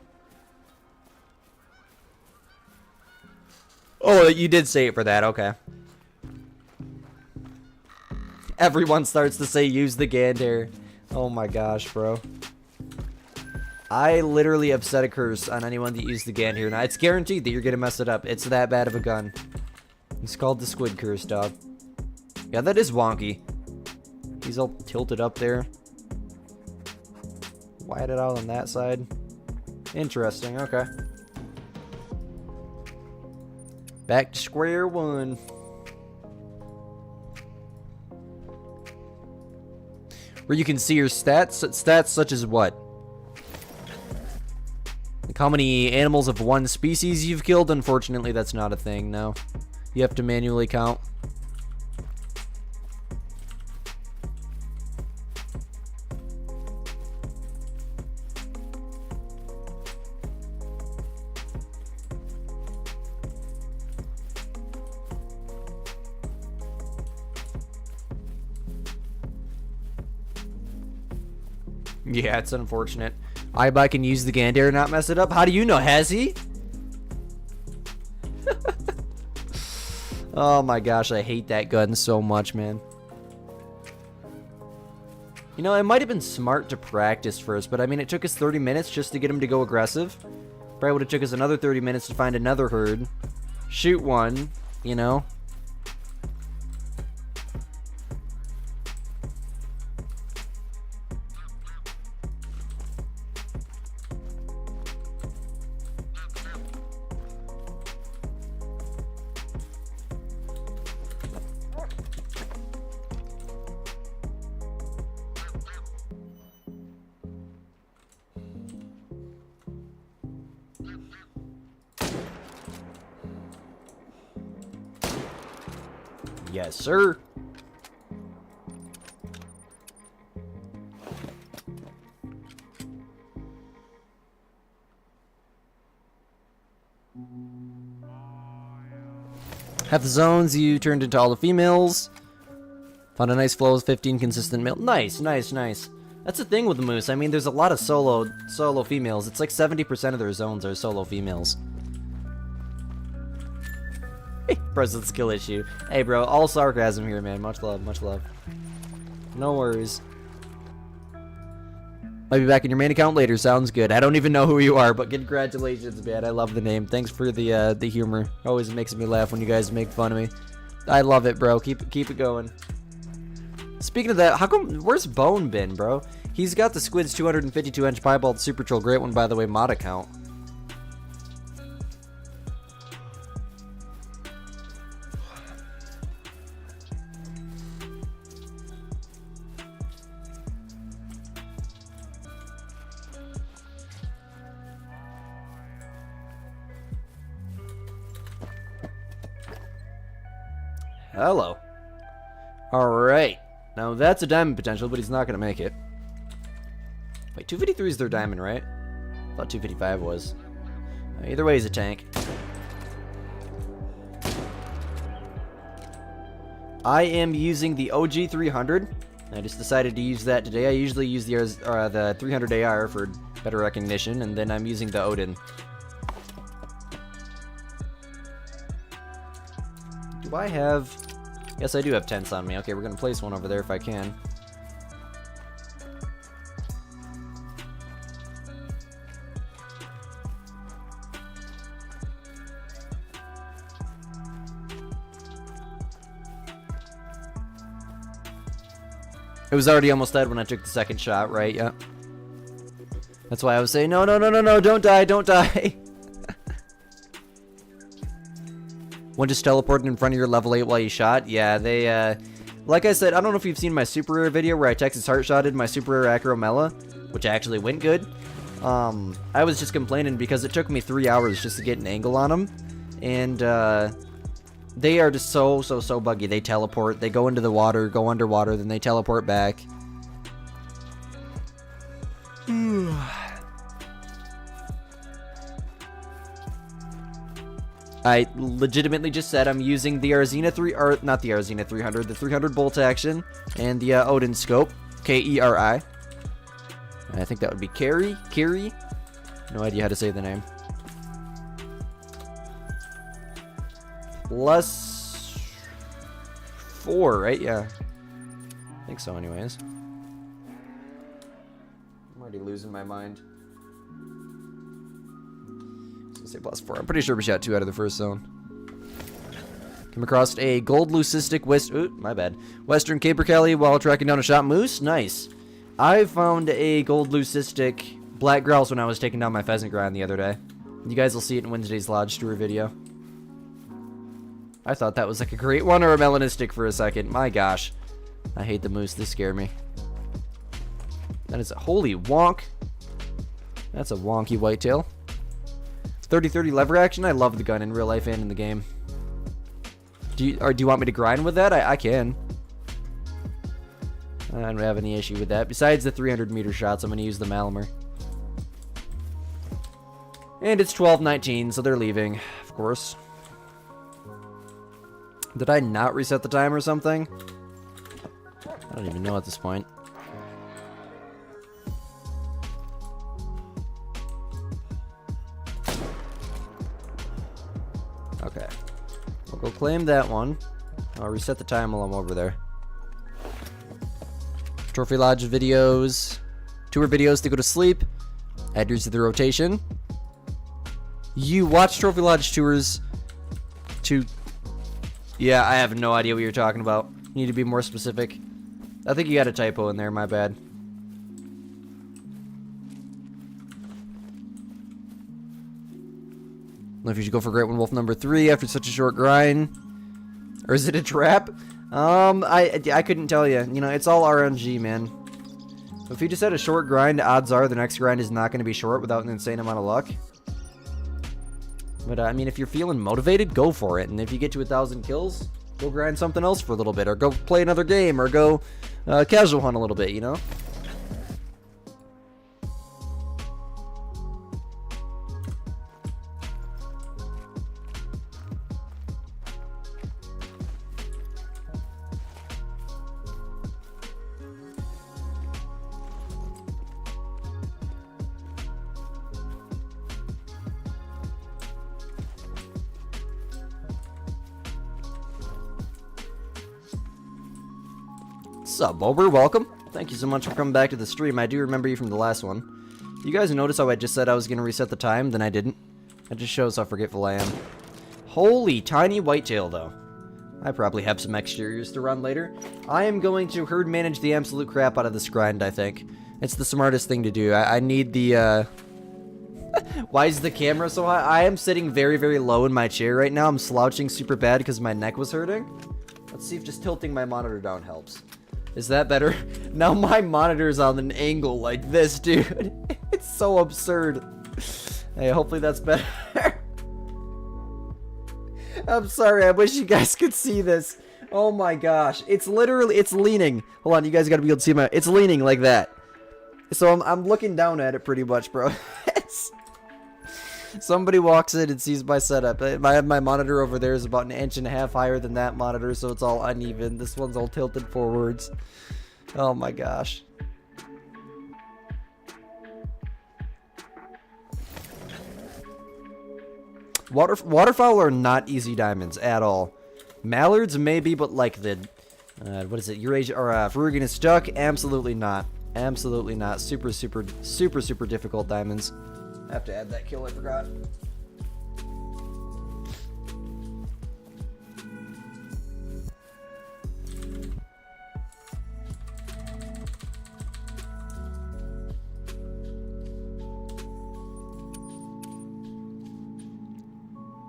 Oh, you did say it for that, okay. Everyone starts to say use the Gander. Oh my gosh, bro. I literally have set a curse on anyone that used the Gander. Now, it's guaranteed that you're gonna mess it up. It's that bad of a gun. It's called the Squid curse, dog. Yeah, that is wonky. He's all tilted up there. Wide it out on that side. Interesting, okay. Back to square one. Where you can see your stats. Stats such as what? Like how many animals of one species you've killed? Unfortunately, that's not a thing, no. You have to manually count. Yeah, it's unfortunate. iBot can use the Gander and not mess it up. How do you know? Has he? Oh my gosh, I hate that gun so much, man. You know, it might have been smart to practice first, but I mean, it took us 30 minutes just to get him to go aggressive. Probably would have took us another 30 minutes to find another herd. Shoot one, you know. Yes, sir. Half the zones you turned into all the females. Found a nice flow of 15 consistent male. Nice, nice, nice. That's the thing with the moose. I mean, there's a lot of solo females. It's like 70% of their zones are solo females. Present skill issue. Hey, bro, all sarcasm here, man. Much love, much love. No worries. Might be back in your main account later. Sounds good. I don't even know who you are, but congratulations, man. I love the name. Thanks for the humor. Always makes me laugh when you guys make fun of me. I love it, bro. Keep it going. Speaking of that, how come? Where's Bone been, bro? He's got the Squid's 252-inch piebald Super Troll. Great one, by the way. Mod account. Hello. Alright. Now that's a diamond potential, but he's not going to make it. Wait, 253 is their diamond, right? I thought 255 was. Either way, he's a tank. I am using the OG 300. I just decided to use that today. I usually use the 300 AR for better recognition, and then I'm using the Odin. Do I have... Yes, I do have tents on me. Okay, we're gonna place one over there if I can. It was already almost dead when I took the second shot, right? Yeah. That's why I was saying, no, no, no, no, no, don't die, don't die. One just teleported in front of your level 8 while you shot. Yeah, they, Like I said, I don't know if you've seen my super rare video where I Texas heart shotted my super rare Acromella, which actually went good. I was just complaining because it took me 3 hours just to get an angle on them, and they are just so buggy. They teleport, they go into the water, go underwater, then they teleport back. I legitimately just said I'm using the Arzina 3, or not the Arzina 300, the 300 bolt action, and the Odin scope, Keri. I think that would be Keri. No idea how to say the name. Plus 4, right? Yeah. I think so anyways. I'm already losing my mind. I was gonna say plus 4. I'm pretty sure we shot 2 out of the first zone. Come across a gold leucistic Western capercaillie while tracking down a shot moose. Nice. I found a gold leucistic black grouse when I was taking down my pheasant grind the other day. You guys will see it in Wednesday's Lodge Tour video. I thought that was like a great one or a melanistic for a second. My gosh. I hate the moose. They scare me. That is a holy wonk. That's a wonky whitetail. 30-30 lever action. I love the gun in real life and in the game. Do you want me to grind with that? I can. I don't have any issue with that. Besides the 300 meter shots, I'm going to use the Malamar. And it's 12:19, so they're leaving, of course. Did I not reset the time or something? I don't even know at this point. Okay. We'll go claim that one. I'll reset the time while I'm over there. Trophy Lodge videos, tour videos to go to sleep, add yours to the rotation. You watch Trophy Lodge tours to... Yeah, I have no idea what you're talking about. You need to be more specific. I think you got a typo in there, my bad. I don't know if you should go for Great One Wolf number 3 after such a short grind. Or is it a trap? I couldn't tell you. You know, it's all RNG, man. If you just had a short grind, odds are the next grind is not going to be short without an insane amount of luck. But, I mean, if you're feeling motivated, go for it. And if you get to 1,000 kills, go grind something else for a little bit. Or go play another game. Or go casual hunt a little bit, you know? What's up, Bober? Welcome. Thank you so much for coming back to the stream. I do remember you from the last one. You guys notice how I just said I was going to reset the time, then I didn't? That just shows how forgetful I am. Holy tiny whitetail, though. I probably have some exteriors to run later. I am going to herd manage the absolute crap out of this grind, I think. It's the smartest thing to do. I need the, Why is the camera so high? I am sitting very, very low in my chair right now. I'm slouching super bad because my neck was hurting. Let's see if just tilting my monitor down helps. Is that better? Now my monitor's on an angle like this, dude. It's so absurd. Hey, hopefully that's better. I'm sorry, I wish you guys could see this. Oh my gosh. It's literally, it's leaning. Hold on, you guys gotta be able to see my, it's leaning like that. So I'm looking down at it pretty much, bro. Somebody walks in and sees my setup. My monitor over there is about 1.5 inches higher than that monitor, so it's all uneven. This one's all tilted forwards. Oh my gosh. Waterfowl are not easy diamonds at all. Mallards maybe, but like the what is it? Eurasia or Ferruginous duck? Absolutely not. Absolutely not. Super difficult diamonds. I have to add that kill, I forgot.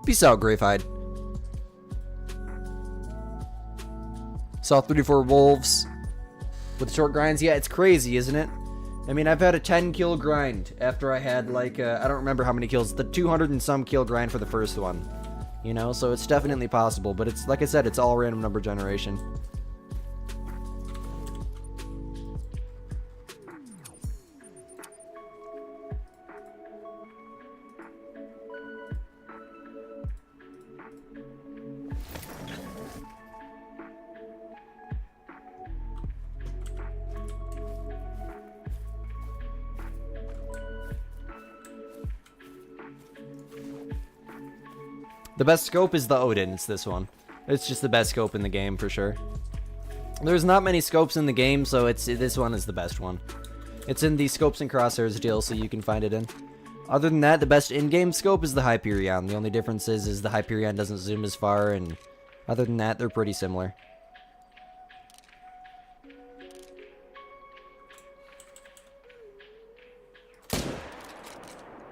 Peace out, Gravehide. Saw 34 wolves with short grinds. Yeah, it's crazy, isn't it? I mean, I've had a 10 kill grind after I had like, I don't remember how many kills, the 200 and some kill grind for the first one. You know, so it's definitely possible, but it's, like I said, it's all random number generation. The best scope is the Odin, it's this one. It's just the best scope in the game, for sure. There's not many scopes in the game, so this one is the best one. It's in the Scopes and Crosshairs DLC you can find it in. Other than that, the best in-game scope is the Hyperion. The only difference is the Hyperion doesn't zoom as far, and other than that, they're pretty similar.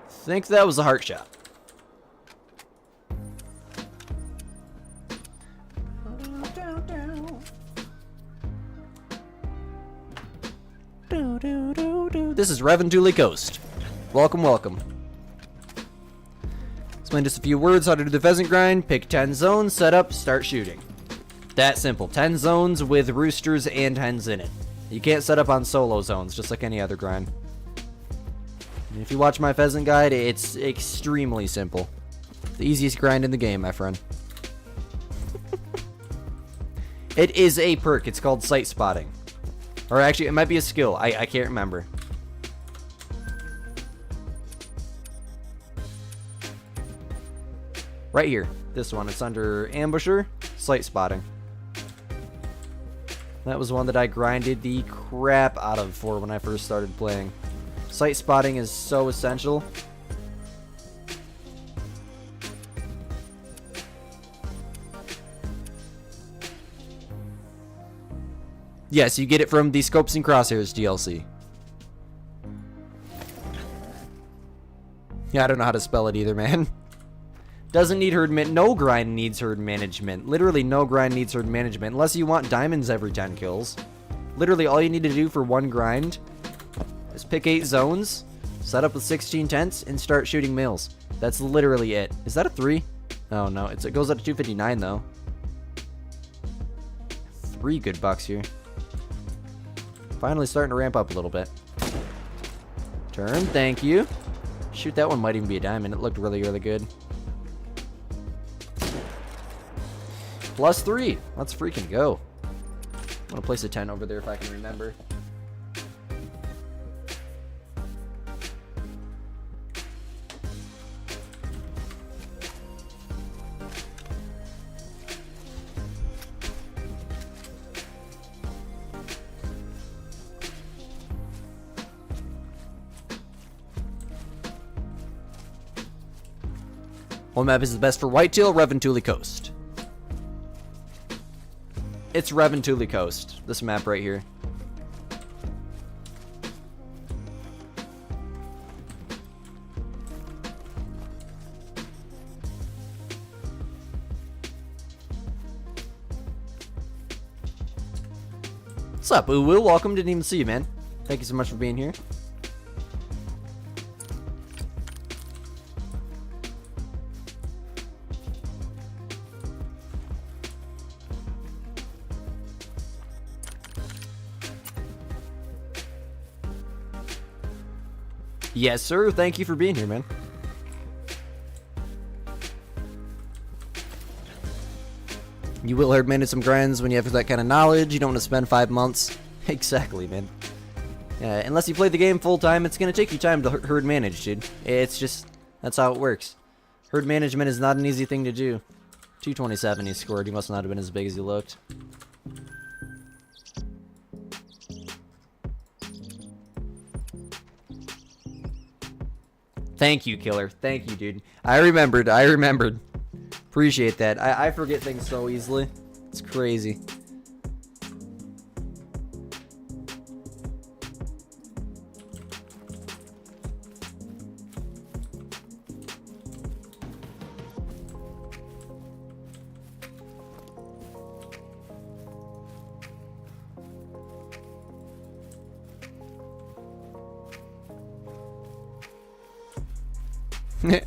Think that was a heart shot. This is Sceudule Coast. Welcome, welcome. Explain just a few words how to do the pheasant grind. Pick 10 zones, set up, start shooting. That simple. 10 zones with roosters and hens in it. You can't set up on solo zones, just like any other grind. And if you watch my pheasant guide, it's extremely simple. The easiest grind in the game, my friend. It is a perk. It's called sight spotting. Or actually, it might be a skill. I can't remember. Right here. This one. It's under Ambusher. Sight spotting. That was one that I grinded the crap out of for when I first started playing. Sight spotting is so essential. Yes, you get it from the Scopes and Crosshairs DLC. Yeah, I don't know how to spell it either, man. Doesn't need herd management. No grind needs herd management. Literally, no grind needs herd management. Unless you want diamonds every 10 kills. Literally, all you need to do for one grind is pick 8 zones, set up with 16 tents, and start shooting males. That's literally it. Is that a 3? Oh, no. It goes up to 259, though. 3 good bucks here. Finally starting to ramp up a little bit. Turn, thank you. Shoot, that one might even be a diamond. It looked really, really good. +3. Let's freaking go. I'm gonna place a 10 over there if I can remember. What map is the best for whitetail? Sceudule Coast. It's Sceudule Coast. This map right here. What's up, Uwu? Welcome. Didn't even see you, man. Thank you so much for being here. Yes, sir. Thank you for being here, man. You will herd manage some grinds when you have that kind of knowledge. You don't want to spend 5 months. Exactly, man. Unless you play the game full time, it's going to take you time to herd manage, dude. It's just, that's how it works. Herd management is not an easy thing to do. 227 he scored. He must not have been as big as he looked. Thank you, Killer. Thank you, dude. I remembered. Appreciate that. I forget things so easily. It's crazy.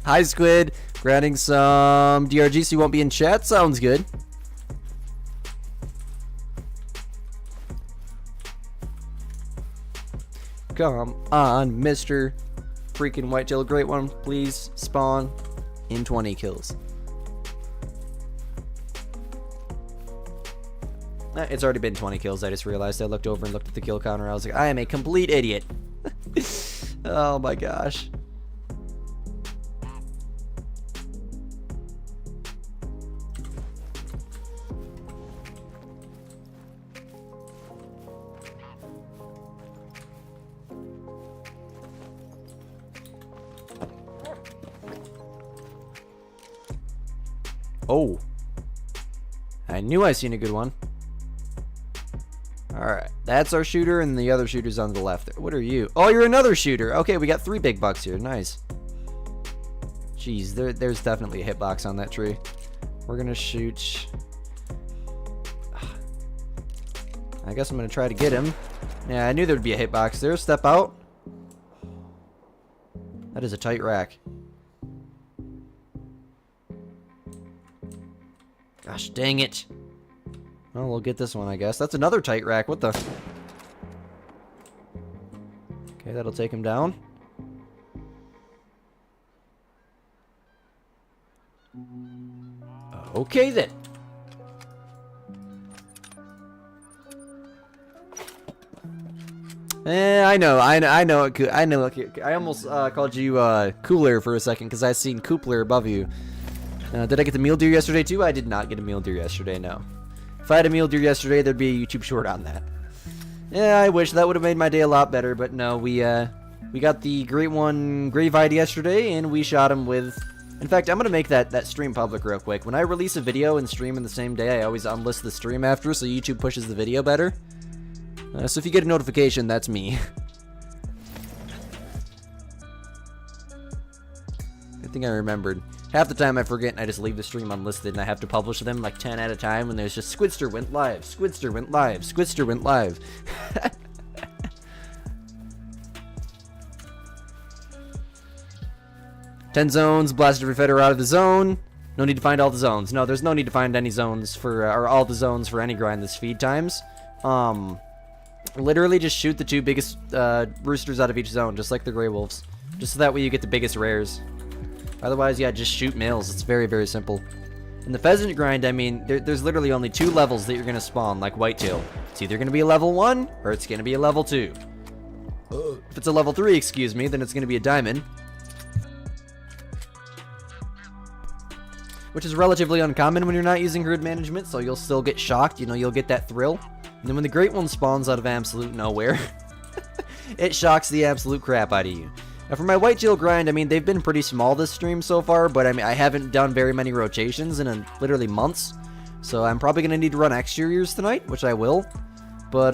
Hi, Squid. Granting some DRG so you won't be in chat. Sounds good. Come on, Mr. freaking Whitetail Great One. Please spawn in 20 kills. It's already been 20 kills. I just realized. I looked over and looked at the kill counter. I was like, I am a complete idiot. Oh my gosh. Oh. I knew I seen a good one. Alright, that's our shooter, and the other shooter's on the left there. What are you? Oh, you're another shooter. Okay, we got 3 big bucks here. Nice. Jeez, there's definitely a hitbox on that tree. We're gonna shoot. I guess I'm gonna try to get him. Yeah, I knew there'd be a hitbox there. Step out. That is a tight rack. Gosh dang it. Well, we'll get this one, I guess. That's another tight rack. What the? Okay, that'll take him down. Okay, then. I know. I almost called you Cooler for a second because I seen Coopler above you. Did I get the mule deer yesterday too? I did not get a mule deer yesterday, no. If I had a mule deer yesterday, there'd be a YouTube short on that. Yeah, I wish that would have made my day a lot better, but no, we got the great one grave-eyed yesterday, and we shot him with... In fact, I'm gonna make that stream public real quick. When I release a video and stream in the same day, I always unlist the stream after, so YouTube pushes the video better. So if you get a notification, that's me. Good thing I remembered. Half the time I forget and I just leave the stream unlisted and I have to publish them like 10 at a time and there's just Squidster went live, Squidster went live, Squidster went live. 10 zones, blasted every feather out of the zone. No need to find all the zones. No, there's no need to find any zones for, or all the zones for any grind this feed times. Literally just shoot the 2 biggest roosters out of each zone, just like the Grey Wolves. Just so that way you get the biggest rares. Otherwise, yeah, just shoot males. It's very, very simple. In the pheasant grind, I mean, there's literally only 2 levels that you're going to spawn, like whitetail. It's either going to be a level 1, or it's going to be a level 2. If it's a level 3, excuse me, then it's going to be a diamond. Which is relatively uncommon when you're not using herd management, so you'll still get shocked. You know, you'll get that thrill. And then when the great one spawns out of absolute nowhere, it shocks the absolute crap out of you. Now for my whitetail grind, I mean, they've been pretty small this stream so far, but I mean, I haven't done very many rotations in literally months. So I'm probably going to need to run exteriors tonight, which I will. But,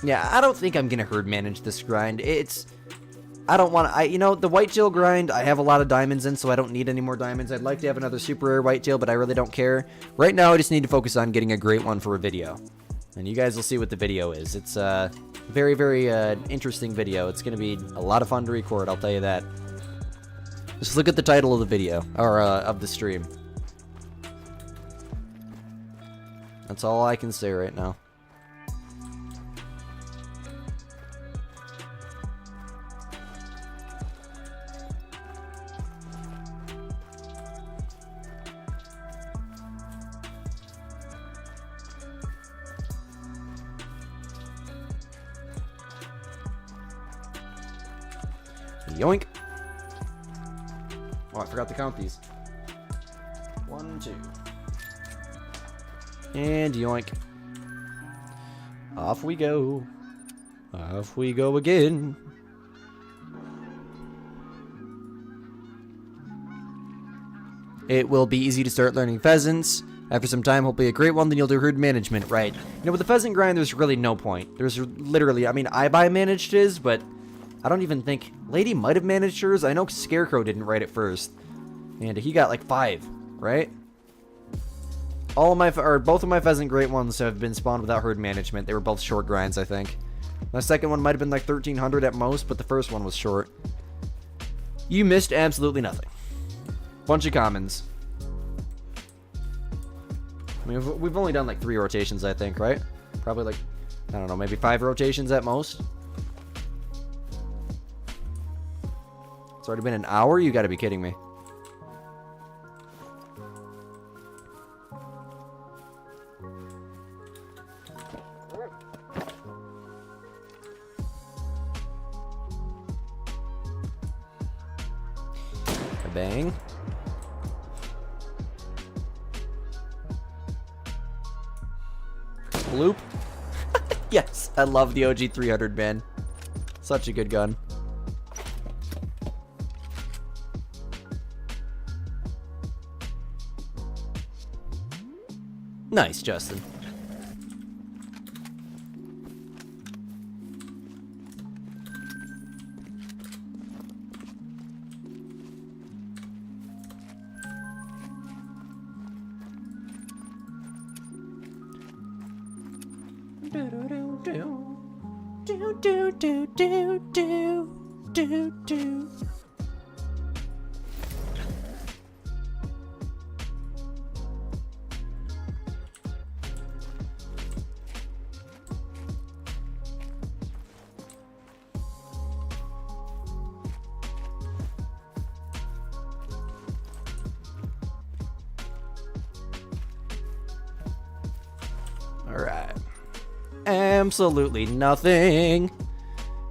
yeah, I don't think I'm going to herd manage this grind. I don't want to, you know, the whitetail grind, I have a lot of diamonds in, so I don't need any more diamonds. I'd like to have another super rare whitetail, but I really don't care. Right now, I just need to focus on getting a great one for a video. And you guys will see what the video is. It's a very, very interesting video. It's going to be a lot of fun to record, I'll tell you that. Just look at the title of the video, or of the stream. That's all I can say right now. Yoink. Oh, I forgot to count these. 1, 2. And yoink. Off we go. Off we go again. It will be easy to start learning pheasants. After some time, hopefully a great one, then you'll do herd management, right? You know, with the pheasant grind, there's really no point. There's literally, I mean, iBuy managed his, but I don't even think Lady might have managed hers. I know Scarecrow didn't write it first, and he got like 5, right? All of my, or both of my pheasant great ones have been spawned without herd management. They were both short grinds, I think. My second one might have been like 1300 at most, but the first one was short. You missed absolutely nothing. Bunch of commons. I mean, we've only done like 3 rotations, I think, right? Probably like, I don't know, maybe 5 rotations at most. It's already been an hour? You gotta be kidding me. Bang. Bloop. Yes, I love the OG 300, man. Such a good gun. Nice, Justin. Alright. Absolutely nothing.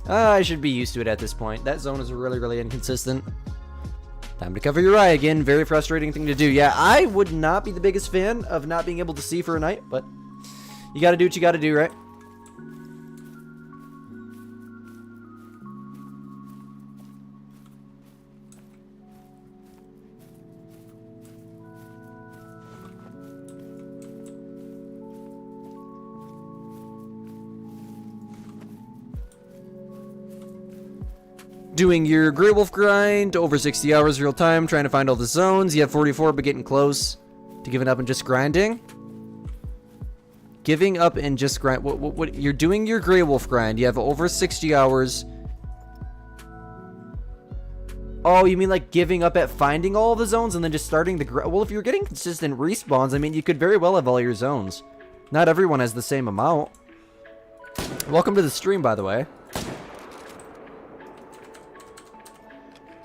I should be used to it at this point. That zone is really, really inconsistent. Time to cover your eye again. Very frustrating thing to do. Yeah, I would not be the biggest fan of not being able to see for a night, but you gotta do what you gotta do, right? Doing your Grey Wolf grind, over 60 hours real time, trying to find all the zones. You have 44, but getting close to giving up and just grinding. Giving up and just grind. What? You're doing your Grey Wolf grind. You have over 60 hours. Oh, you mean like giving up at finding all the zones and then just starting the grind? Well, if you're getting consistent respawns, I mean, you could very well have all your zones. Not everyone has the same amount. Welcome to the stream, by the way.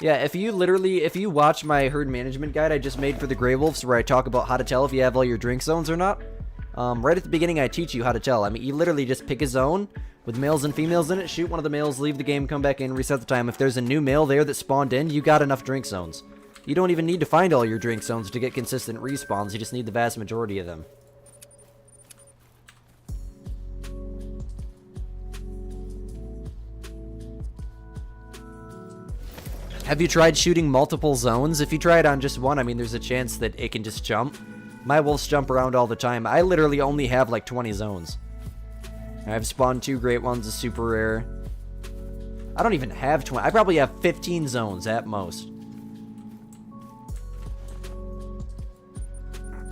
Yeah, if you watch my herd management guide I just made for the Grey Wolves, where I talk about how to tell if you have all your drink zones or not, right at the beginning I teach you how to tell. I mean, you literally just pick a zone with males and females in it, shoot one of the males, leave the game, come back in, reset the time. If there's a new male there that spawned in, you got enough drink zones. You don't even need to find all your drink zones to get consistent respawns, you just need the vast majority of them. Have you tried shooting multiple zones? If you try it on just one, I mean, there's a chance that it can just jump. My wolves jump around all the time. I literally only have like 20 zones. I've spawned 2 great ones, a super rare. I don't even have 20. I probably have 15 zones at most.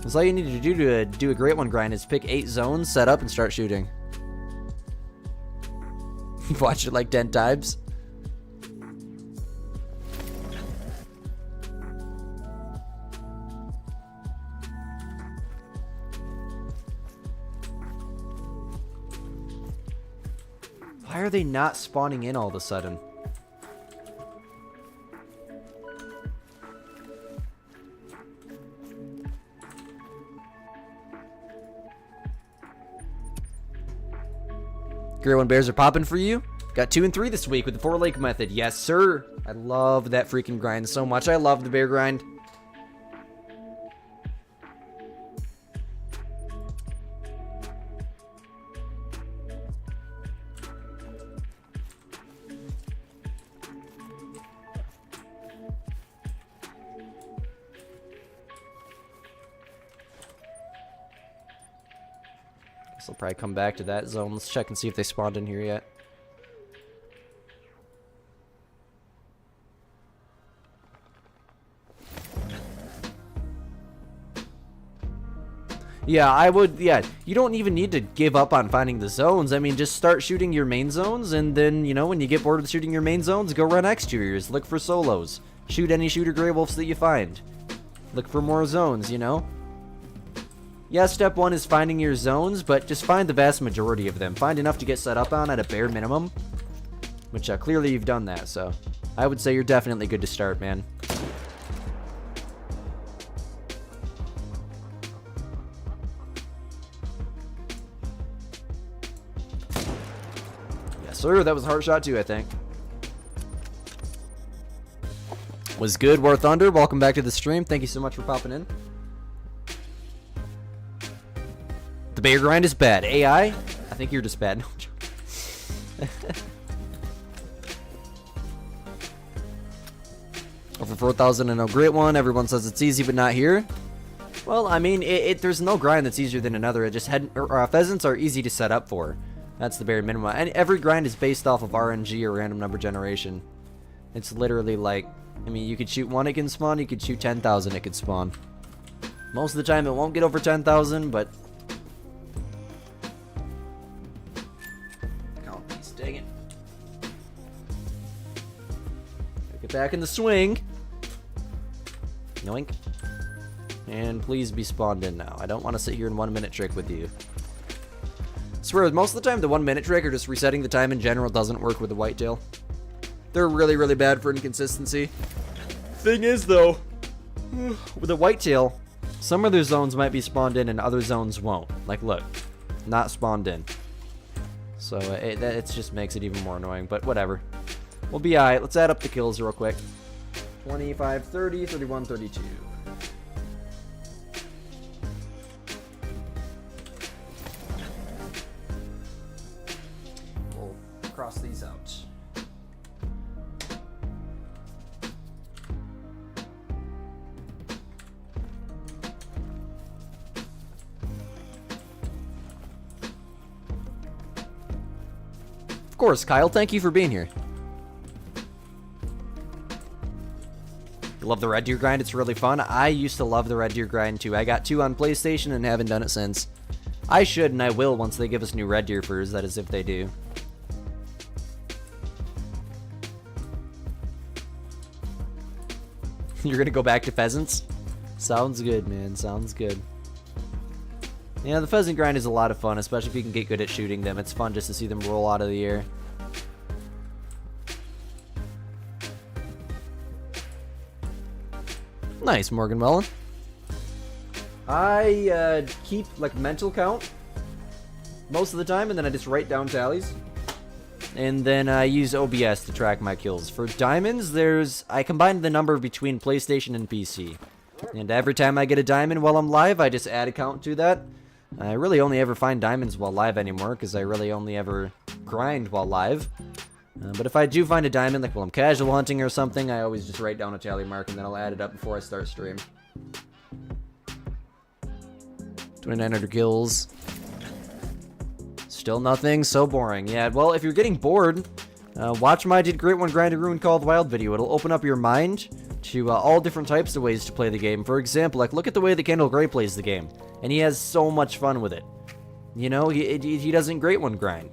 That's all you need to do a great one grind is pick 8 zones, set up, and start shooting. Watch it like 10 times. Why are they not spawning in all of a sudden? Grey One Bears are popping for you. Got 2 and 3 this week with the 4 lake method. Yes, sir. I love that freaking grind so much. I love the bear grind. I'll probably come back to that zone. Let's check and see if they spawned in here yet. Yeah, I would, yeah, you don't even need to give up on finding the zones. I mean, just start shooting your main zones, and then, you know, when you get bored of shooting your main zones, go run exteriors, look for solos. Shoot any shooter gray wolves that you find. Look for more zones, you know? Yeah, step 1 is finding your zones, but just find the vast majority of them. Find enough to get set up on at a bare minimum. Which, clearly you've done that, so I would say you're definitely good to start, man. Yes, sir. That was a hard shot, too, I think. Was good, War Thunder. Welcome back to the stream. Thank you so much for popping in. The bear grind is bad. AI? I think you're just bad. No, I'm joking. Over 4,000 and no great one. Everyone says it's easy, but not here. Well, I mean, there's no grind that's easier than another. It just pheasants are easy to set up for. That's the bare minimum. And every grind is based off of RNG or random number generation. It's literally like, I mean, you could shoot 1, it can spawn. You could shoot 10,000, it could spawn. Most of the time, it won't get over 10,000, but... Count these, dang it. Get back in the swing. Yoink. And please be spawned in now. I don't want to sit here and 1 minute trick with you. I swear, most of the time, the 1 minute trick or just resetting the time in general doesn't work with the whitetail. They're really, really bad for inconsistency. Thing is, though, with a whitetail, some of their zones might be spawned in and other zones won't. Like, look, not spawned in. So it just makes it even more annoying, but whatever. We'll be alright. Let's add up the kills real quick. 25, 30, 31, 32. We'll cross these out. Of course, Kyle, thank you for being here. You love the Red Deer grind? It's really fun. I used to love the Red Deer grind too. I got 2 on PlayStation and haven't done it since. I should and I will once they give us new Red Deer furs, that is if they do. You're gonna go back to pheasants? Sounds good, man. Sounds good. Yeah, the pheasant grind is a lot of fun, especially if you can get good at shooting them. It's fun just to see them roll out of the air. Nice, Morgan Mullen. I keep like mental count most of the time, and then I just write down tallies. And then I use OBS to track my kills. For diamonds, I combine the number between PlayStation and PC. And every time I get a diamond while I'm live, I just add a count to that. I really only ever find diamonds while live anymore, because I really only ever grind while live. But if I do find a diamond, like while I'm casual hunting or something, I always just write down a tally mark, and then I'll add it up before I start stream. 2,900 kills. Still nothing, so boring. Yeah, well, if you're getting bored, watch my Did Great One Grind a Ruin Called Wild video. It'll open up your mind to all different types of ways to play the game. For example, like, look at the way that Kendall Gray plays the game. And he has so much fun with it. You know, he doesn't Great One grind.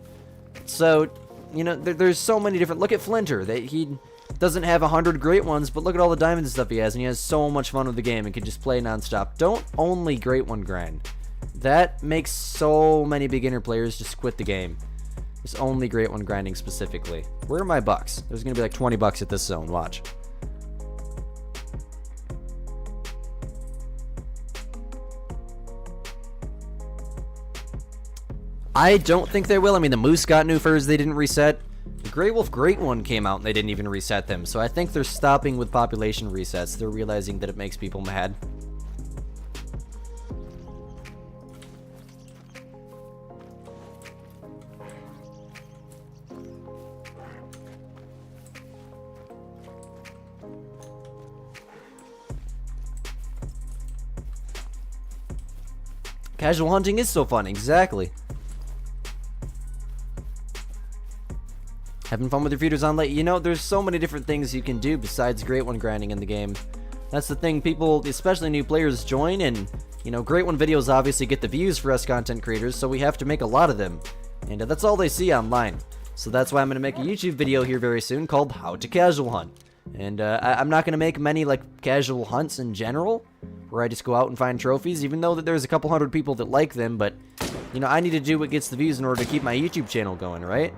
So, you know, there's so many different... Look at Flinter. He doesn't have 100 Great Ones, but look at all the diamonds and stuff he has, and he has so much fun with the game and can just play nonstop. Don't only Great One grind. That makes so many beginner players just quit the game. It's only Great One grinding specifically. Where are my bucks? There's gonna be like 20 bucks at this zone. Watch. I don't think they will. I mean, the Moose got new furs they didn't reset. The Grey Wolf Great One came out and they didn't even reset them. So I think they're stopping with population resets. They're realizing that it makes people mad. Casual hunting is so fun, exactly. Having fun with your feeders on late. You know, there's so many different things you can do besides Great One grinding in the game. That's the thing, people, especially new players, join, and, you know, Great One videos obviously get the views for us content creators, so we have to make a lot of them. And that's all they see online. So that's why I'm going to make a YouTube video here very soon called How to Casual Hunt. And I'm not going to make many, like, casual hunts in general, where I just go out and find trophies, even though that there's a couple hundred people that like them, but, you know, I need to do what gets the views in order to keep my YouTube channel going, right?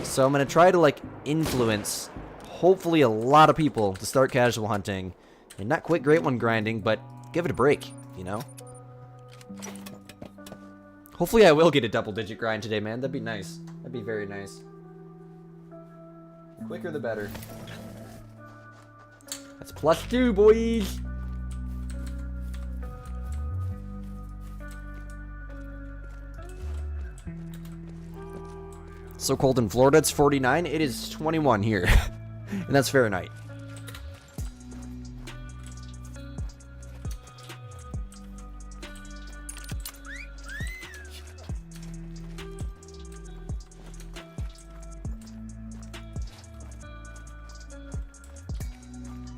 So I'm going to try to, like, influence, hopefully, a lot of people to start casual hunting, and not quit Great One grinding, but give it a break, you know? Hopefully I will get a double-digit grind today, man. That'd be nice. That'd be very nice. Quicker the better. That's +2, boys! So cold in Florida, it's 49. It is 21 here. And that's Fahrenheit.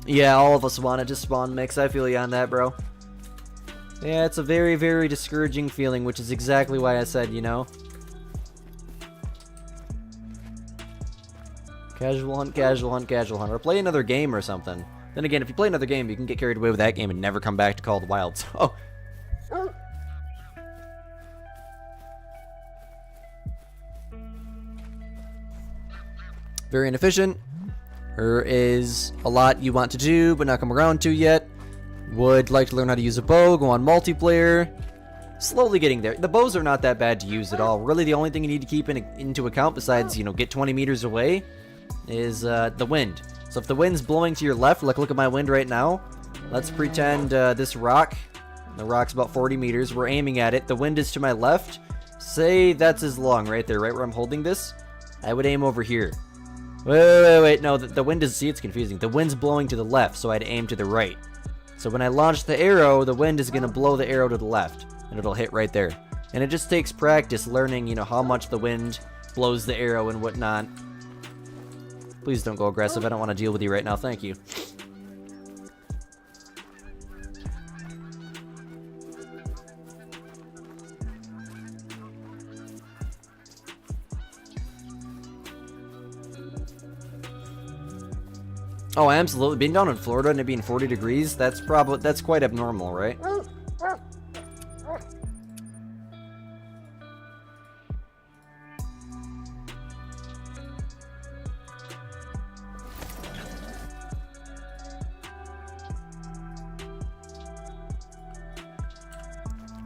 Yeah, all of us want it to spawn mix. I feel you on that, bro. Yeah, it's a very, very discouraging feeling, which is exactly why I said, you know. Casual hunt, casual hunt, casual hunt. Or play another game or something. Then again, if you play another game, you can get carried away with that game and never come back to Call of the Wild. So. Very inefficient. There is a lot you want to do, but not come around to yet. Would like to learn how to use a bow, go on multiplayer. Slowly getting there. The bows are not that bad to use at all. Really, the only thing you need to keep into account besides, you know, get 20 meters away is the wind. So if the wind's blowing to your left, like look at my wind right now. Let's pretend this rock, the rock's about 40 meters. We're aiming at it. The wind is to my left. Say that's as long right there, right where I'm holding this. I would aim over here. Wait, no, the wind is, see, it's confusing. The wind's blowing to the left, so I'd aim to the right. So when I launch the arrow, the wind is going to blow the arrow to the left, and it'll hit right there. And it just takes practice learning, you know, how much the wind blows the arrow and whatnot. Please don't go aggressive. I don't want to deal with you right now. Thank you. Oh, absolutely. Being down in Florida and it being 40 degrees, that's quite abnormal, right?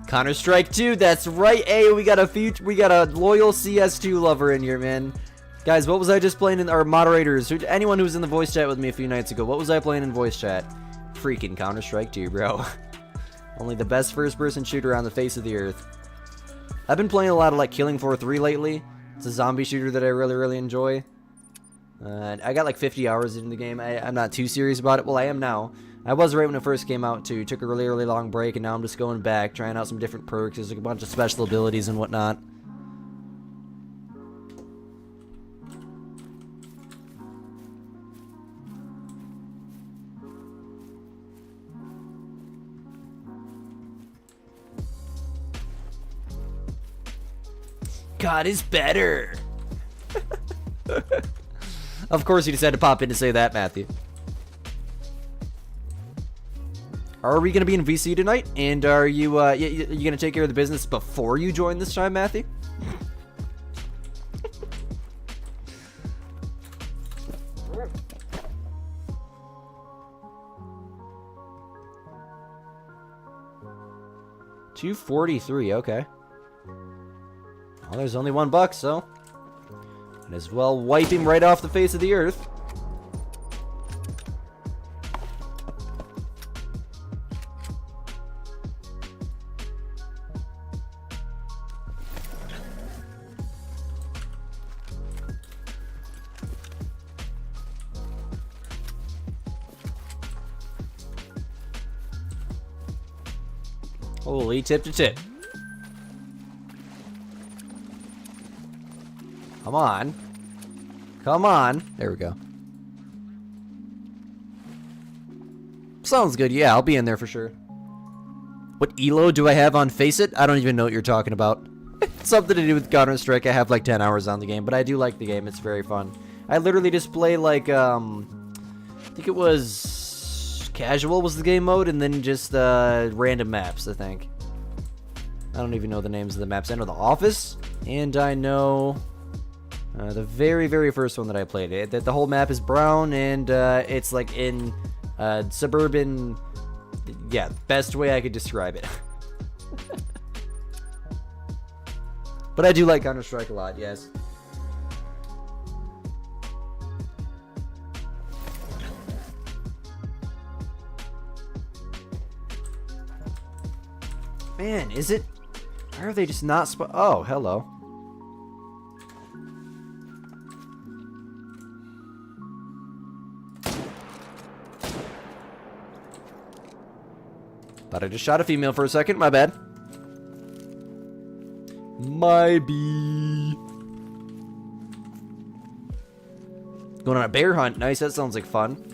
Counter-Strike 2, that's right. Hey, we got a loyal CS2 lover in here, man. Guys, what was I just playing in our moderators? Anyone who was in the voice chat with me a few nights ago, what was I playing in voice chat? Freaking Counter-Strike 2, bro. Only the best first-person shooter on the face of the earth. I've been playing a lot of like Killing Floor 3 lately. It's a zombie shooter that I really, really enjoy. I got like 50 hours into the game. I'm not too serious about it. Well, I am now. I was right when it first came out too. Took a really, really long break, and now I'm just going back, trying out some different perks. There's like a bunch of special abilities and whatnot. God is better. Of course you just had to pop in to say that, Matthew. Are we going to be in VC tonight? And are you going to take care of the business before you join this time, Matthew? $243, okay. Well, there's only $1, so might as well wipe him right off the face of the earth. Holy tip to tip. Come on. Come on. There we go. Sounds good. Yeah, I'll be in there for sure. What elo do I have on Face It? I don't even know what you're talking about. Something to do with Counter-Strike. I have like 10 hours on the game, but I do like the game. It's very fun. I literally just play like, the think it was casual was the game mode, and then just random maps, I think. I don't even know the names of the maps. I know The Office, and I know the very, very first one that I played. That the whole map is brown, and it's like in suburban. Yeah, best way I could describe it. But I do like Counter-Strike a lot, yes. Man, is it? Why are they just not oh, hello. Thought I just shot a female for a second, my bad. My bee. Going on a bear hunt, nice, that sounds like fun.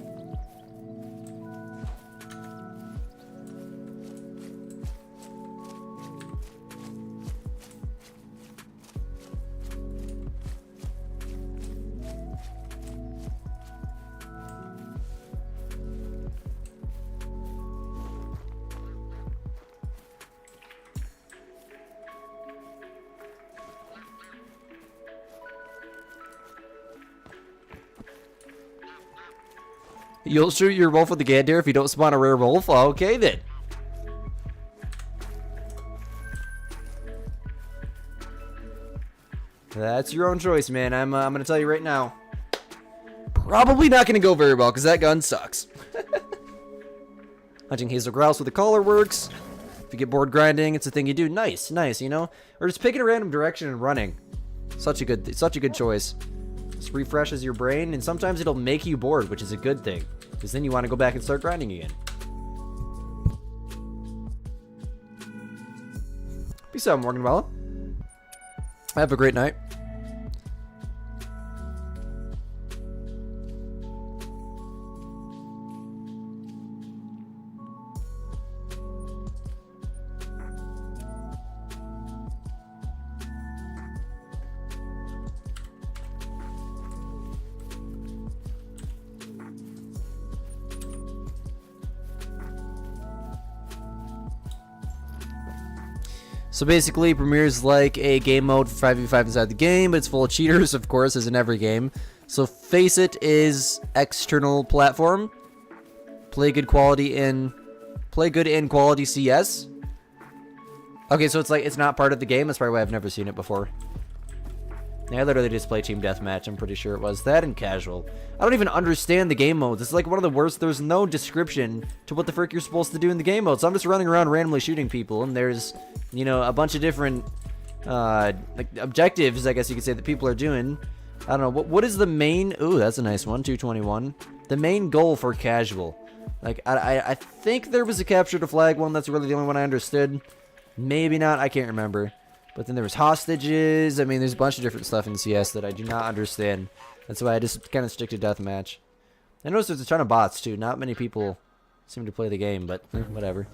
You'll shoot your wolf with the gander if you don't spawn a rare wolf? Okay, then. That's your own choice, man. I'm gonna tell you right now. Probably not gonna go very well, because that gun sucks. Hunting hazel grouse with a collar works. If you get bored grinding, it's a thing you do. Nice, nice, you know? Or just picking a random direction and running. Such a good choice. Just refreshes your brain, and sometimes it'll make you bored, which is a good thing. Because then you want to go back and start grinding again. Peace out, Morganwella. Have a great night. So basically, Premier's like a game mode for 5v5 inside the game, but it's full of cheaters, of course, as in every game. So Face It is external platform. Play good in quality CS. Okay, so it's like it's not part of the game. That's probably why I've never seen it before. Yeah, I literally just play Team Deathmatch. I'm pretty sure it was that and casual. I don't even understand the game modes. It's like one of the worst. There's no description to what the frick you're supposed to do in the game mode. So I'm just running around randomly shooting people, and there's, you know, a bunch of different like objectives, I guess you could say, that people are doing. I don't know. What is the main? Ooh, that's a nice one. 221. The main goal for casual. Like I think there was a capture the flag one. That's really the only one I understood. Maybe not. I can't remember. But then there was hostages. I mean, there's a bunch of different stuff in CS that I do not understand. That's why I just kind of stick to deathmatch. I noticed there's a ton of bots, too. Not many people seem to play the game, but whatever.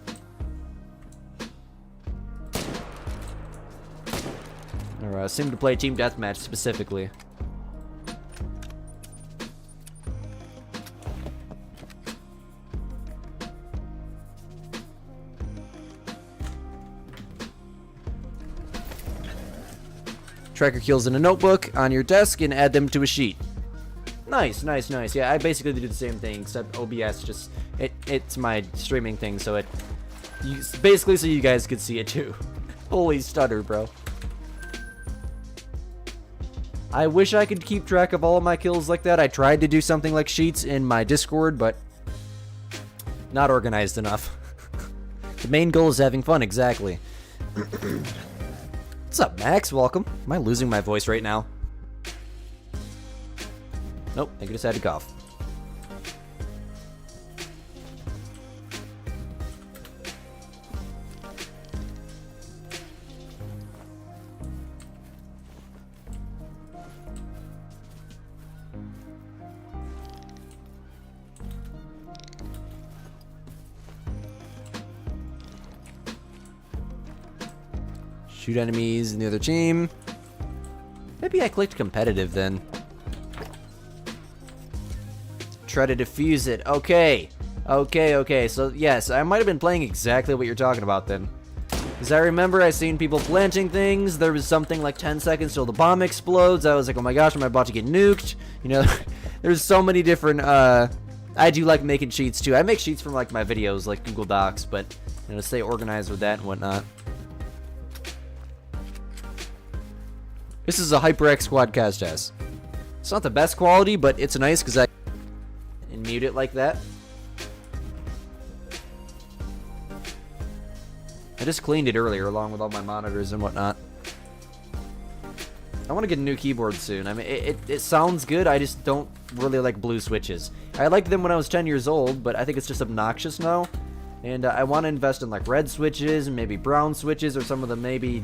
Or seem to play Team Deathmatch specifically. Tracker kills in a notebook on your desk and add them to a sheet. Nice, nice, nice. Yeah, I basically do the same thing, except OBS just it's my streaming thing, so basically so you guys could see it too. Holy stutter, bro. I wish I could keep track of all of my kills like that. I tried to do something like sheets in my Discord, but not organized enough. The main goal is having fun, exactly. What's up, Max? Welcome. Am I losing my voice right now? Nope, I just had to cough. Shoot enemies in the other team. Maybe I clicked competitive then. Try to defuse it. Okay. Okay. So, yes, I might have been playing exactly what you're talking about then. Because I remember I seen people planting things. There was something like 10 seconds till the bomb explodes. I was like, oh my gosh, am I about to get nuked? You know, there's so many different, I do like making sheets too. I make sheets from like my videos, like Google Docs, but, you know, stay organized with that and whatnot. This is a HyperX Quadcast S. It's not the best quality, but it's nice because I can mute it like that. I just cleaned it earlier along with all my monitors and whatnot. I want to get a new keyboard soon. I mean, it sounds good. I just don't really like blue switches. I liked them when I was 10 years old, but I think it's just obnoxious now. And I want to invest in like red switches and maybe brown switches or some of the maybe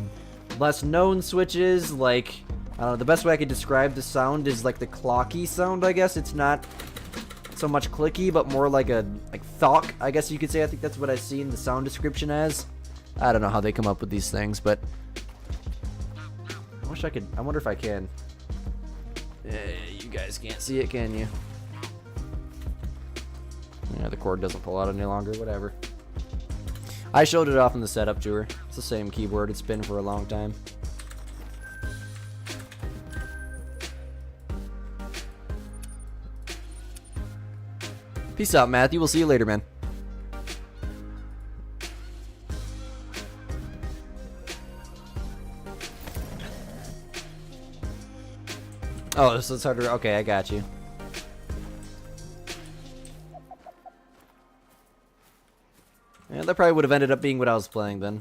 less known switches. Like, I don't know, the best way I could describe the sound is like the clocky sound, I guess. It's not so much clicky, but more like a thok, I guess you could say. I think that's what I see in the sound description as. I don't know how they come up with these things, but I wish I could. I wonder if I can. You guys can't see it, can you? Yeah, the cord doesn't pull out any longer. Whatever. I showed it off in the setup tour. It's the same keyboard. It's been for a long time. Peace out, Matthew. We'll see you later, man. Oh, so it's harder. Okay, I got you. Yeah, that probably would have ended up being what I was playing then.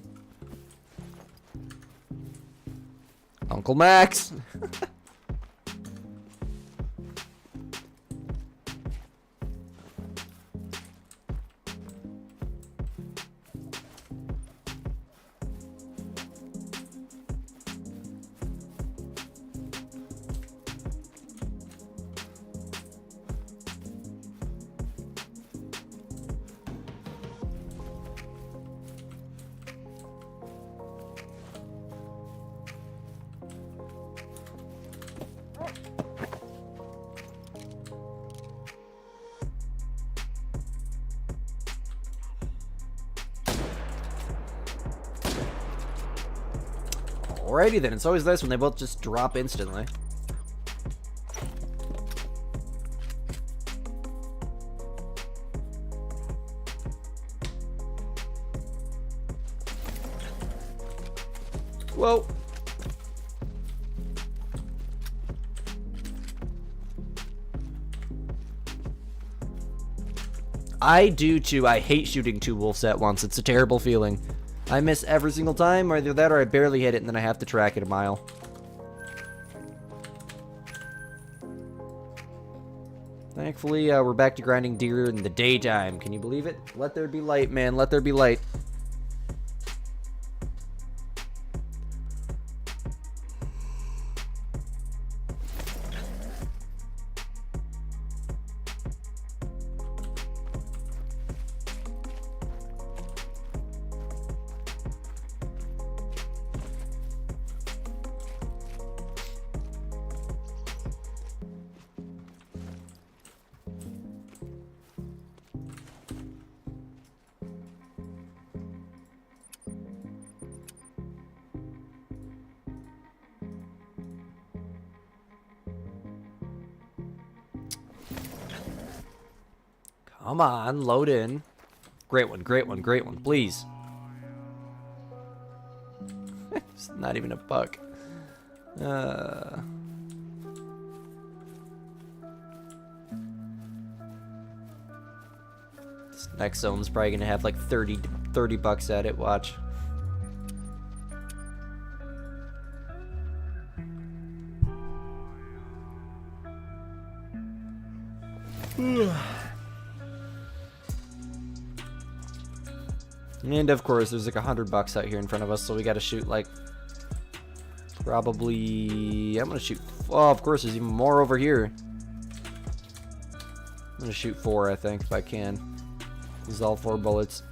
Uncle Max! Alrighty then, it's always nice when they both just drop instantly. Whoa. I do too. I hate shooting two wolves at once. It's a terrible feeling. I miss every single time, or either that or I barely hit it and then I have to track it a mile. Thankfully, we're back to grinding deer in the daytime. Can you believe it? Let there be light, man. Let there be light. Come on, load in. Great one, please. It's not even a buck. This next zone's probably gonna have like 30 bucks at it, watch. And of course, there's like 100 bucks out here in front of us, so we gotta shoot like probably. I'm gonna shoot. Oh, of course, there's even more over here. I'm gonna shoot 4, I think, if I can. Use all 4 bullets.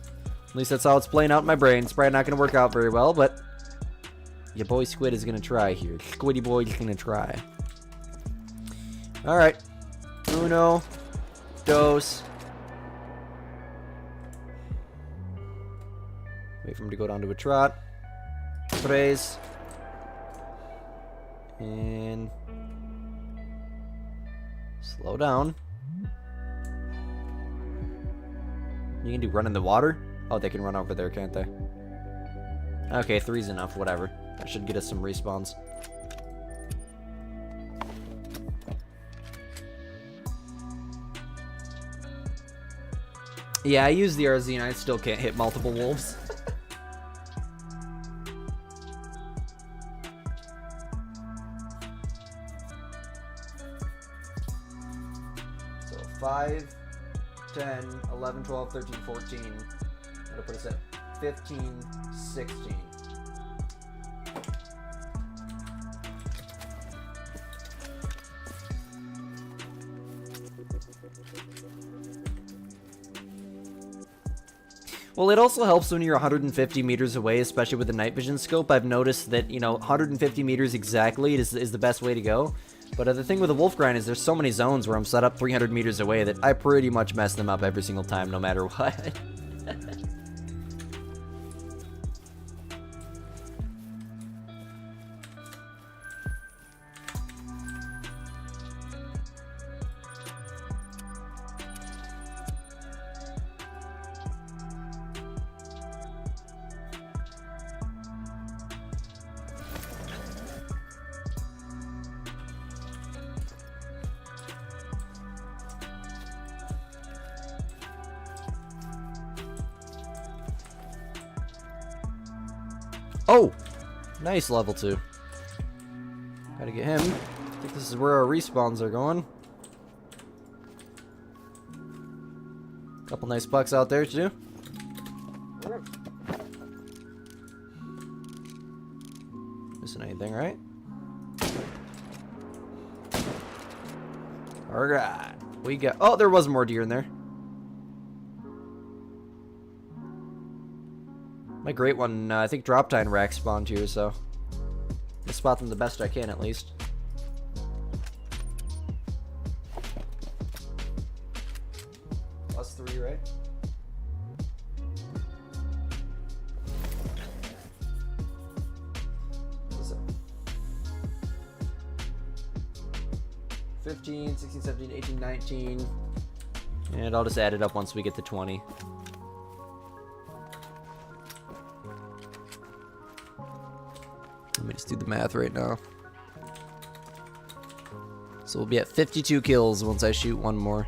At least that's how it's playing out in my brain. It's probably not gonna work out very well, but your boy Squid is gonna try here. Squiddy boy is gonna try. All right, Uno, Dose. Wait for him to go down to a trot. Praise. And slow down. You can do run in the water? Oh, they can run over there, can't they? Okay, 3's enough, whatever. That should get us some respawns. Yeah, I use the RZ and I still can't hit multiple wolves. So 5, 10, 11, 12, 13, 14. That'll put us at 15, 16. Well, it also helps when you're 150 meters away, especially with the night vision scope. I've noticed that, you know, 150 meters exactly is the best way to go. But the thing with the wolf grind is there's so many zones where I'm set up 300 meters away that I pretty much mess them up every single time, no matter what. Oh! Nice, level 2. Gotta get him. I think this is where our respawns are going. Couple nice bucks out there, too. Missing anything, right? Alright. We got... Oh, there was more deer in there. My great one, I think drop tine rack spawned here, so I'll spot them the best I can at least. +3, right? What's that? 15, 16, 17, 18, 19. And I'll just add it up once we get to 20. Let me just do the math right now. So we'll be at 52 kills once I shoot one more.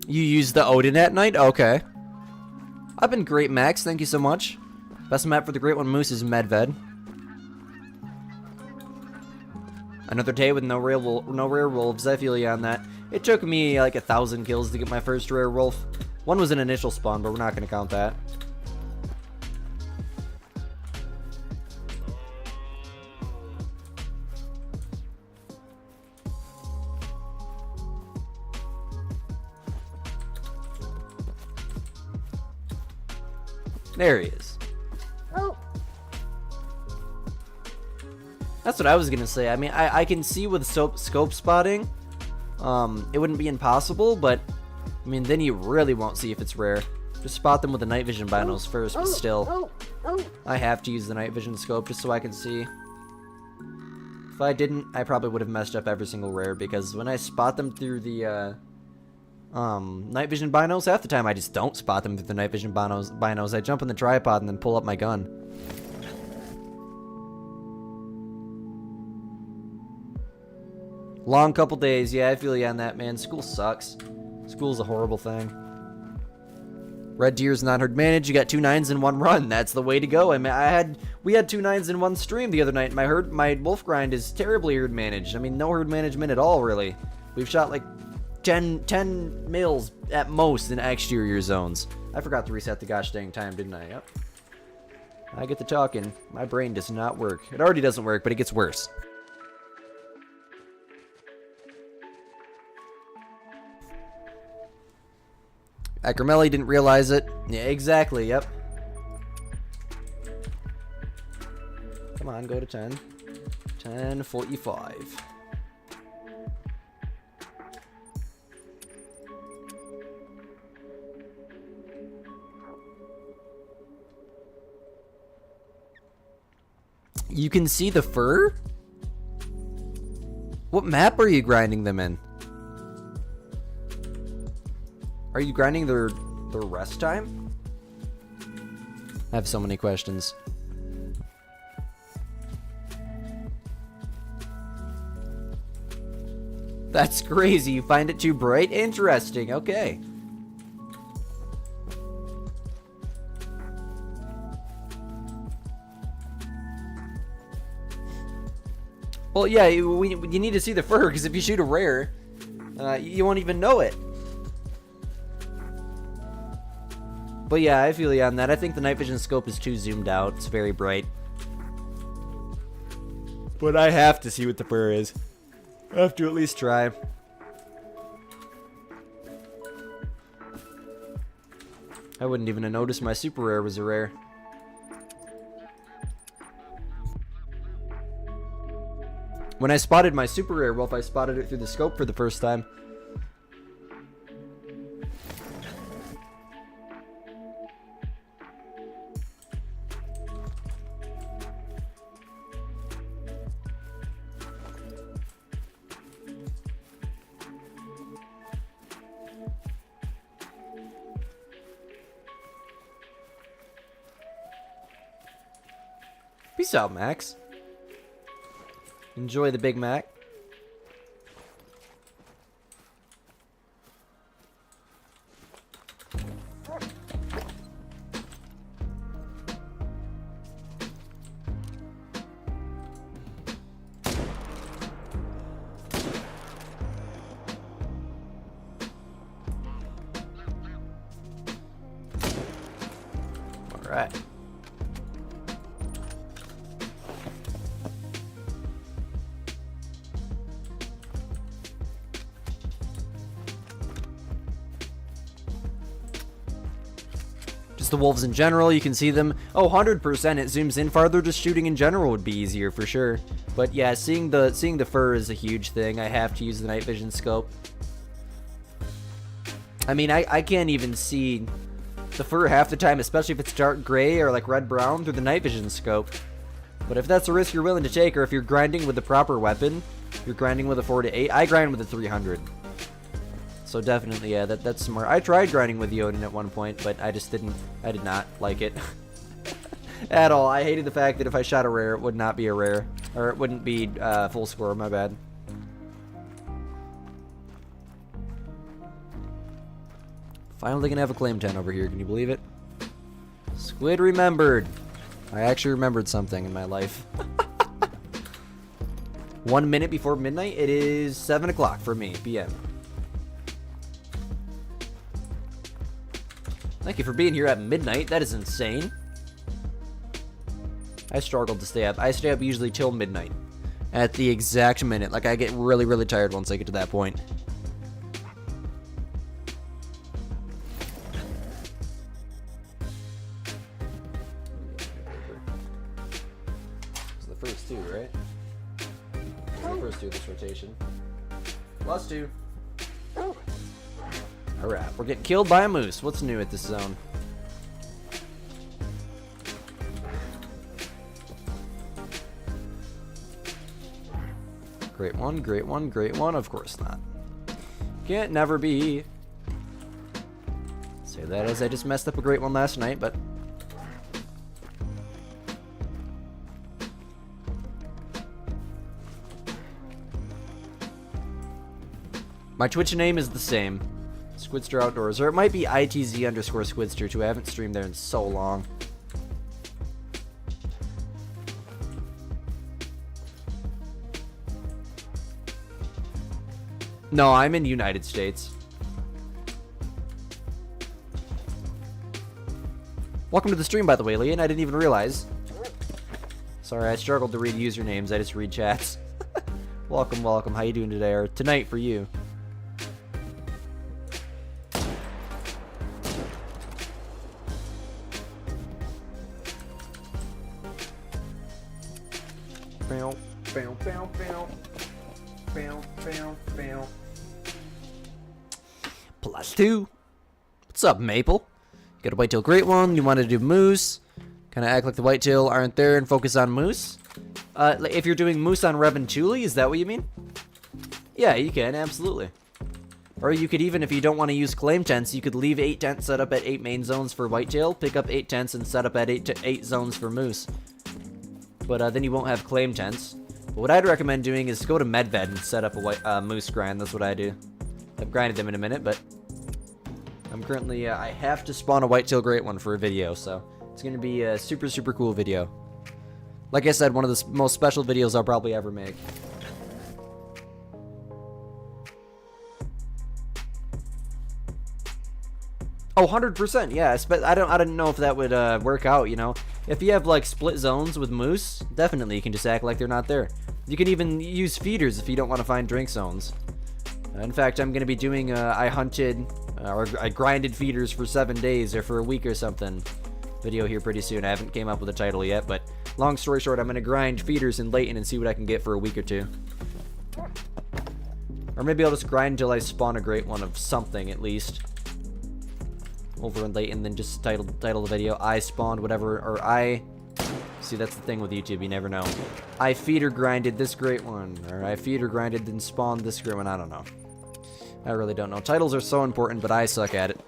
You use the Odin at night? Okay. I've been great, Max. Thank you so much. Best map for the Great One Moose is Medved. Another day with no rare wolves. I feel you on that. It took me like 1,000 kills to get my first rare wolf. One was an initial spawn, but we're not going to count that. There he is. Oh. That's what I was gonna say. I mean, I can see with scope spotting, it wouldn't be impossible, but I mean, then you really won't see if it's rare. Just spot them with the night vision binos first, but still, I have to use the night vision scope just so I can see. If I didn't, I probably would have messed up every single rare, because when I spot them through the night vision binos, half the time I just don't spot them through the night vision binos. I jump on the tripod and then pull up my gun. Long couple days. Yeah, I feel you on that, man. School sucks. School's a horrible thing. Red Deer's not hard managed. You got 2 9s in one run. That's the way to go. I mean, we had 2 9s in one stream the other night. My wolf grind is terribly herd managed. I mean, no herd management at all, really. We've shot like 10 mils at most in exterior zones. I forgot to reset the gosh dang time, didn't I? Yep. I get to talking. My brain does not work. It already doesn't work, but it gets worse. Acromelli didn't realize it. Yeah, exactly, yep. Come on, go to 10. 10:45. You can see the fur? What map are you grinding them in? Are you grinding their rest time? I have so many questions. That's crazy. You find it too bright? Interesting. Okay. Well, yeah, you need to see the fur, because if you shoot a rare, you won't even know it. But yeah, I feel you on that. I think the night vision scope is too zoomed out. It's very bright. But I have to see what the fur is. I have to at least try. I wouldn't even have noticed my super rare was a rare. When I spotted my super rare wolf, I spotted it through the scope for the first time. Peace out, Max. Enjoy the Big Mac. All right. The wolves in general, you can see them. Oh, 100% it zooms in farther. Just shooting in general would be easier for sure. But yeah, seeing the fur is a huge thing. I have to use the night vision scope. I mean, I can't even see the fur half the time, especially if it's dark gray or like red brown through the night vision scope. But if that's a risk you're willing to take, or if you're grinding with the proper weapon, you're grinding with a 4 to 8. I grind with a 300. So definitely, yeah, that's smart. I tried grinding with the Odin at one point, but I did not like it. At all. I hated the fact that if I shot a rare, it would not be a rare. Or it wouldn't be full score, my bad. Finally gonna have a claim 10 over here, can you believe it? Squid remembered. I actually remembered something in my life. 1 minute before midnight, it is 7 o'clock for me, PM. Thank you for being here at midnight. That is insane. I struggled to stay up. I stay up usually till midnight. At the exact minute. Like, I get really, really tired once I get to that point. It's the first two, right? It's the first two of this rotation. Plus 2. Alright, we're getting killed by a moose. What's new at this zone? Great one, great one, great one. Of course not. Can't never be. Say that as I just messed up a great one last night, but... my Twitch name is the same. Squidster Outdoors, or it might be ITZ_Squidster too. I haven't streamed there in so long. No, I'm in the United States. Welcome to the stream, by the way, Leon. I didn't even realize. Sorry, I struggled to read usernames. I just read chats. Welcome, welcome. How you doing today? Or tonight for you. +2. What's up, Maple? Got a whitetail great one. You want to do moose? Kind of act like the whitetail aren't there and focus on moose? If you're doing moose on Reventuli, is that what you mean? Yeah, you can, absolutely. Or you could even, if you don't want to use claim tents, you could leave 8 tents set up at 8 main zones for whitetail, pick up 8 tents and set up at 8 zones for moose. But then you won't have claim tents. But what I'd recommend doing is go to Medved and set up a moose grind. That's what I do. I've grinded them in a minute, but I'm currently, I have to spawn a whitetail great one for a video, so it's going to be a super, super cool video. Like I said, one of the most special videos I'll probably ever make. Oh, 100%, yeah. I don't know if that would work out, you know. If you have like split zones with moose, definitely you can just act like they're not there. You can even use feeders if you don't want to find drink zones. In fact, I'm going to be doing I hunted or I grinded feeders for 7 days or for a week or something video here pretty soon. I haven't came up with a title yet, but long story short, I'm going to grind feeders in Layton and see what I can get for a week or two. Or maybe I'll just grind until I spawn a great one of something at least. Over in Layton, then just title the video, I spawned whatever, or I... See, that's the thing with YouTube, you never know. I feeder grinded this great one, or I feeder grinded then spawned this great one, I don't know. I really don't know. Titles are so important, but I suck at it.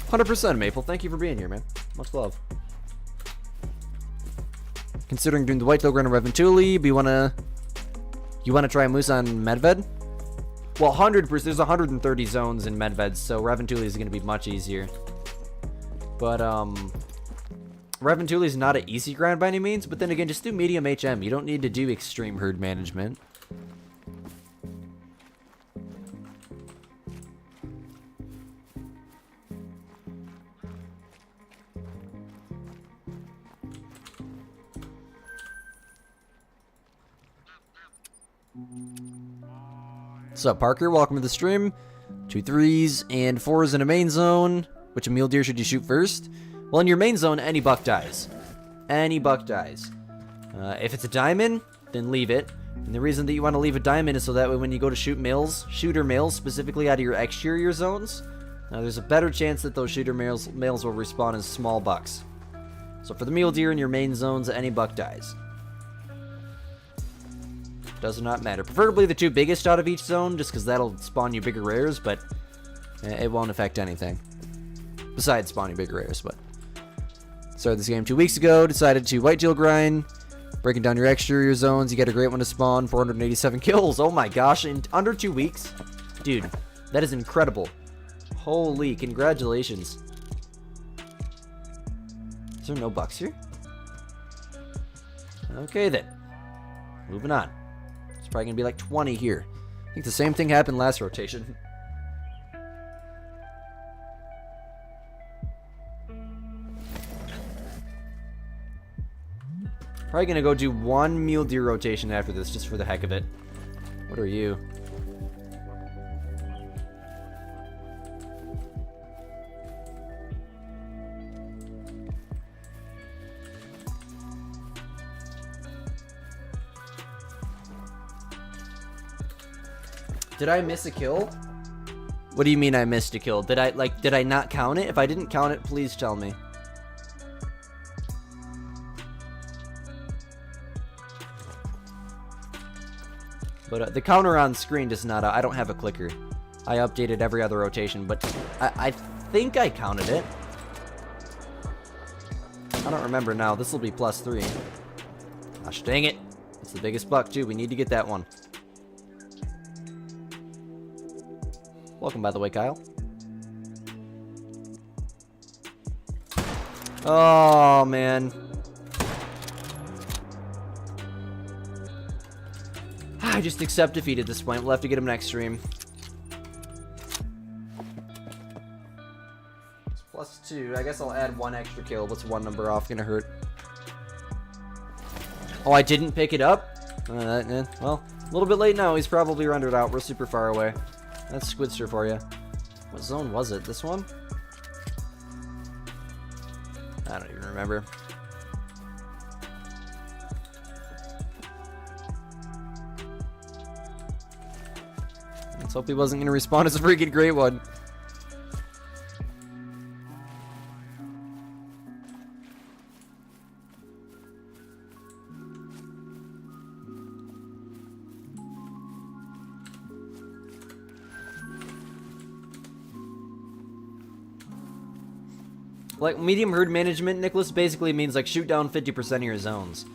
"100% Maple, thank you for being here, man. Much love. Considering doing the whitetail grind on Reventuli, you wanna try moose on Medved? Well, 100%. There's 130 zones in Medved, so Reventuli is gonna be much easier. But Reventuli is not an easy grind by any means. But then again, just do medium HM. You don't need to do extreme herd management. What's up, Parker? Welcome to the stream. 2 3s and 4s in a main zone. Which mule deer should you shoot first? Well, in your main zone, any buck dies. Any buck dies. If it's a diamond, then leave it. And the reason that you want to leave a diamond is so that way when you go to shoot shooter males specifically out of your exterior zones, there's a better chance that those shooter males will respawn as small bucks. So for the mule deer in your main zones, any buck dies. Does not matter. Preferably the 2 biggest out of each zone, just because that'll spawn you bigger rares, but it won't affect anything. Besides spawning bigger rares, but... Started this game 2 weeks ago, decided to whitetail grind, breaking down your exterior zones, you get a great one to spawn, 487 kills, oh my gosh, in under 2 weeks? Dude, that is incredible. Holy, congratulations. Is there no bucks here? Okay then. Moving on. It's probably gonna be like 20 here. I think the same thing happened last rotation. Probably gonna go do 1 mule deer rotation after this, just for the heck of it. What are you? Did I miss a kill? What do you mean I missed a kill? Did I not count it? If I didn't count it, please tell me. But the counter on screen does not, I don't have a clicker. I updated every other rotation, but I think I counted it. I don't remember now. This will be +3. Gosh dang it. It's the biggest buck too. We need to get that one. Welcome, by the way, Kyle. Oh, man. I just accept defeat at this point. We'll have to get him next stream. +2. I guess I'll add 1 extra kill. What's 1 number off gonna hurt? Oh, I didn't pick it up? Well, a little bit late now. He's probably rendered out. We're super far away. That's Squidster for you. What zone was it? This one? I don't even remember. Let's hope he wasn't going to respawn as a freaking great one. Like, medium herd management, Nicholas, basically means, like, shoot down 50% of your zones.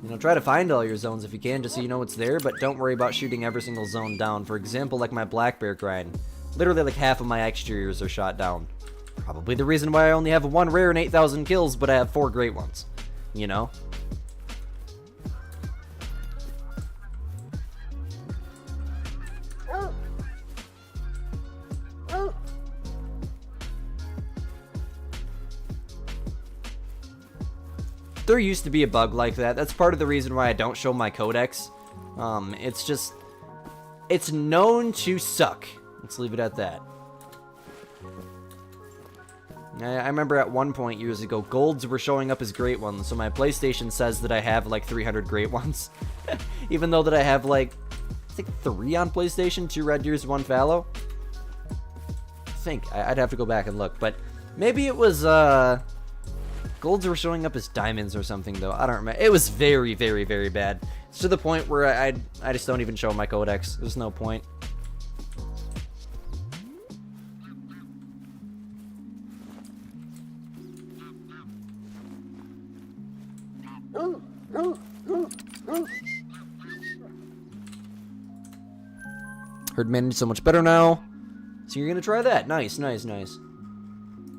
You know, try to find all your zones if you can, just so you know it's there, but don't worry about shooting every single zone down. For example, like my black bear grind. Literally, like, half of my exteriors are shot down. Probably the reason why I only have 1 rare and 8,000 kills, but I have 4 great ones. You know? There used to be a bug like that. That's part of the reason why I don't show my codex. It's just... It's known to suck. Let's leave it at that. I remember at one point years ago, golds were showing up as great ones, so my PlayStation says that I have like 300 great ones. Even though that I have like, I think 3 on PlayStation, 2 red deers, 1 fallow. I think. I'd have to go back and look, but maybe it was, golds were showing up as diamonds or something, though. I don't remember. It was very, very, very bad. It's to the point where I just don't even show my codex. There's no point. Herd managed so much better now. So you're gonna try that. Nice, nice, nice.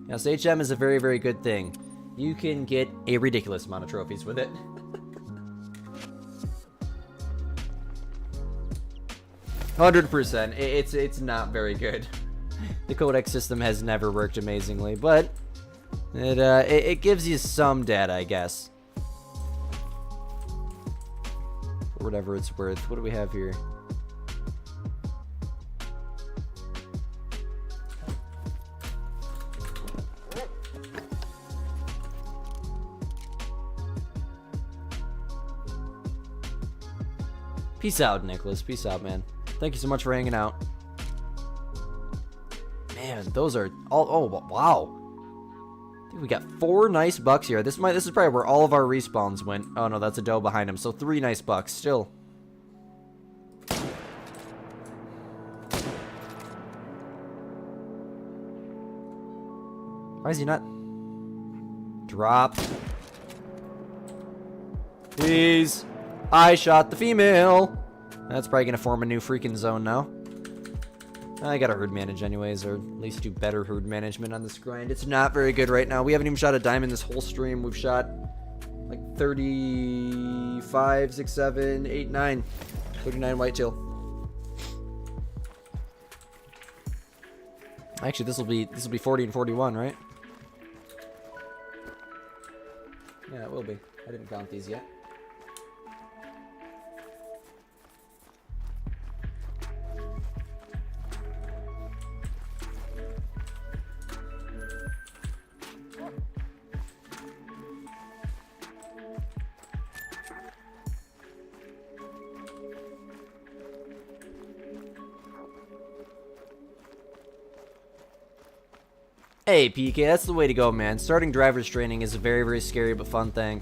Yes, HM is a very, very good thing. You can get a ridiculous amount of trophies with it. %. It's not very good. The codex system has never worked amazingly, but it gives you some data, I guess. For whatever it's worth. What do we have here? Peace out, Nicholas. Peace out, man. Thank you so much for hanging out. Man, those are all... Oh, wow. I think we got 4 nice bucks here. This is probably where all of our respawns went. Oh, no, that's a doe behind him. So 3 nice bucks. Still. Why is he not... Drop. Please. I shot the female. That's probably gonna form a new freaking zone now. I gotta herd manage anyways, or at least do better herd management on this grind. It's not very good right now. We haven't even shot a diamond this whole stream. We've shot like 35, 6, 7, 8, 9. 39 whitetail. Actually, this will be 40 and 41, right? Yeah, it will be. I didn't count these yet. Hey, PK, that's the way to go, man. Starting driver's training is a very, very scary but fun thing.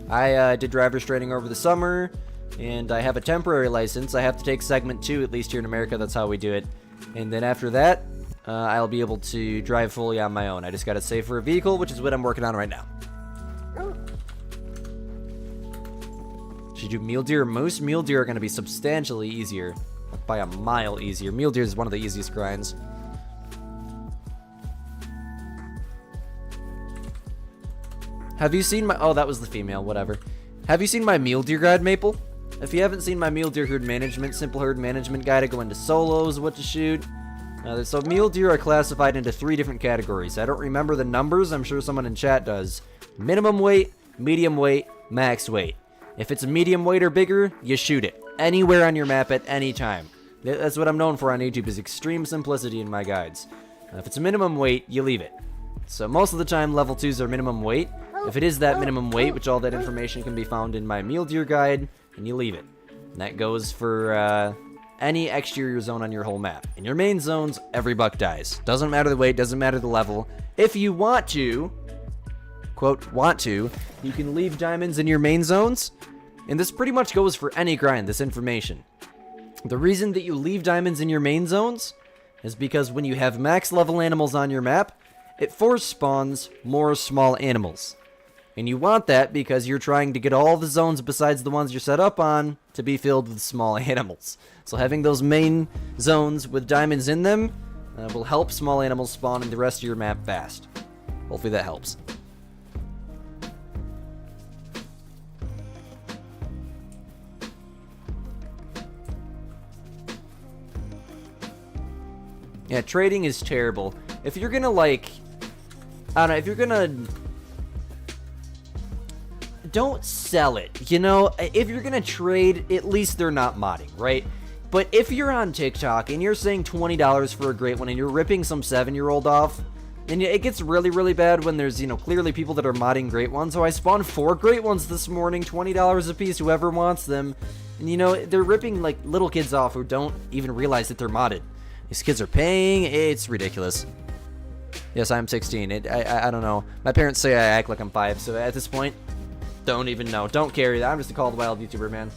I did driver's training over the summer, and I have a temporary license. I have to take segment 2, at least here in America. That's how we do it. And then after that, I'll be able to drive fully on my own. I just got to save for a vehicle, which is what I'm working on right now. Should you do mule deer or moose? Mule deer are going to be substantially easier. By a mile easier. Mule deer is one of the easiest grinds. Have you seen my... Oh, that was the female. Whatever. Have you seen my mule deer grind, Maple? If you haven't seen my mule deer herd management, simple herd management guide, I go into solos, what to shoot. So mule deer are classified into 3 different categories. I don't remember the numbers. I'm sure someone in chat does. Minimum weight, medium weight, max weight. If it's a medium weight or bigger, you shoot it anywhere on your map at any time. That's what I'm known for on YouTube, is extreme simplicity in my guides. If it's a minimum weight, you leave it. So most of the time, level 2s are minimum weight. If it is that minimum weight, which all that information can be found in my mule deer guide, and you leave it. And that goes for any exterior zone on your whole map. In your main zones, every buck dies. Doesn't matter the weight, doesn't matter the level. If you want to, quote, want to, you can leave diamonds in your main zones. And this pretty much goes for any grind, this information. The reason that you leave diamonds in your main zones is because when you have max level animals on your map, it force spawns more small animals. And you want that because you're trying to get all the zones besides the ones you're set up on to be filled with small animals. So having those main zones with diamonds in them will help small animals spawn in the rest of your map fast. Hopefully that helps. Yeah, trading is terrible. If you're gonna I don't know, if you're gonna... Don't sell it, you know? If you're gonna trade, at least they're not modding, right? But if you're on TikTok and you're saying $20 for a great one and you're ripping some 7-year-old off, then it gets really, really bad when there's, clearly people that are modding great ones. So I spawned 4 great ones this morning, $20 a piece, whoever wants them. And they're ripping, little kids off who don't even realize that they're modded. These kids are paying, it's ridiculous. Yes, I'm 16, I don't know. My parents say I act like I'm 5, so at this point, don't even know. Don't carry that. I'm just a called wild YouTuber, man.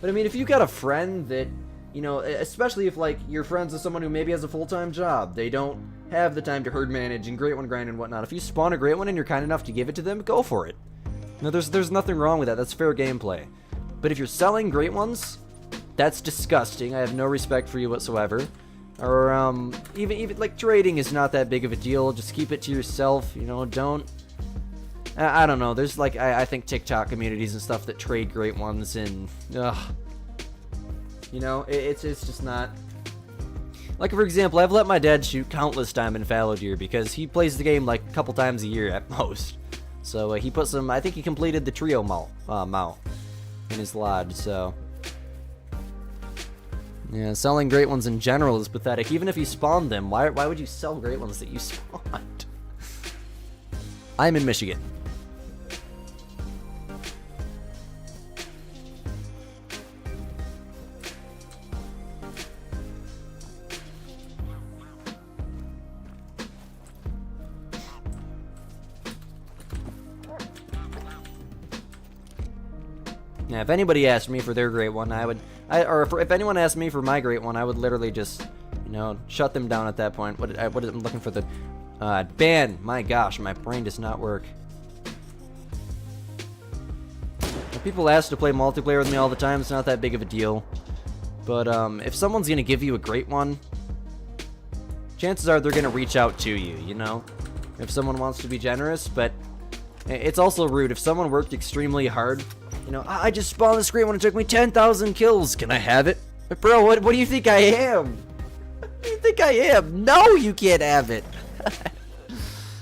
But I mean, if you got a friend that, especially if you're friends with someone who maybe has a full-time job, they don't have the time to herd manage and great one grind and whatnot. If you spawn a great one and you're kind enough to give it to them, go for it. No, there's nothing wrong with that. That's fair gameplay. But if you're selling great ones, that's disgusting. I have no respect for you whatsoever. Or even trading is not that big of a deal. Just keep it to yourself. Don't. I don't know. There's I think TikTok communities and stuff that trade great ones, and it's just not. For example, I've let my dad shoot countless diamond fallow deer because he plays the game a couple times a year at most. So he put some. I think he completed the trio mount in his lodge. So. Yeah, selling great ones in general is pathetic. Even if you spawned them, why would you sell great ones that you spawned? I'm in Michigan. Yeah, if anybody asked me for their great one, if anyone asked me for my great one, I would literally just, shut them down at that point. What I'm looking for the ban. My gosh, my brain does not work. If people ask to play multiplayer with me all the time, it's not that big of a deal. But if someone's gonna give you a great one, chances are they're gonna reach out to you. If someone wants to be generous, but it's also rude if someone worked extremely hard. I just spawned this great one. It took me 10,000 kills. Can I have it? Bro, what do you think I am? What do you think I am? No, you can't have it.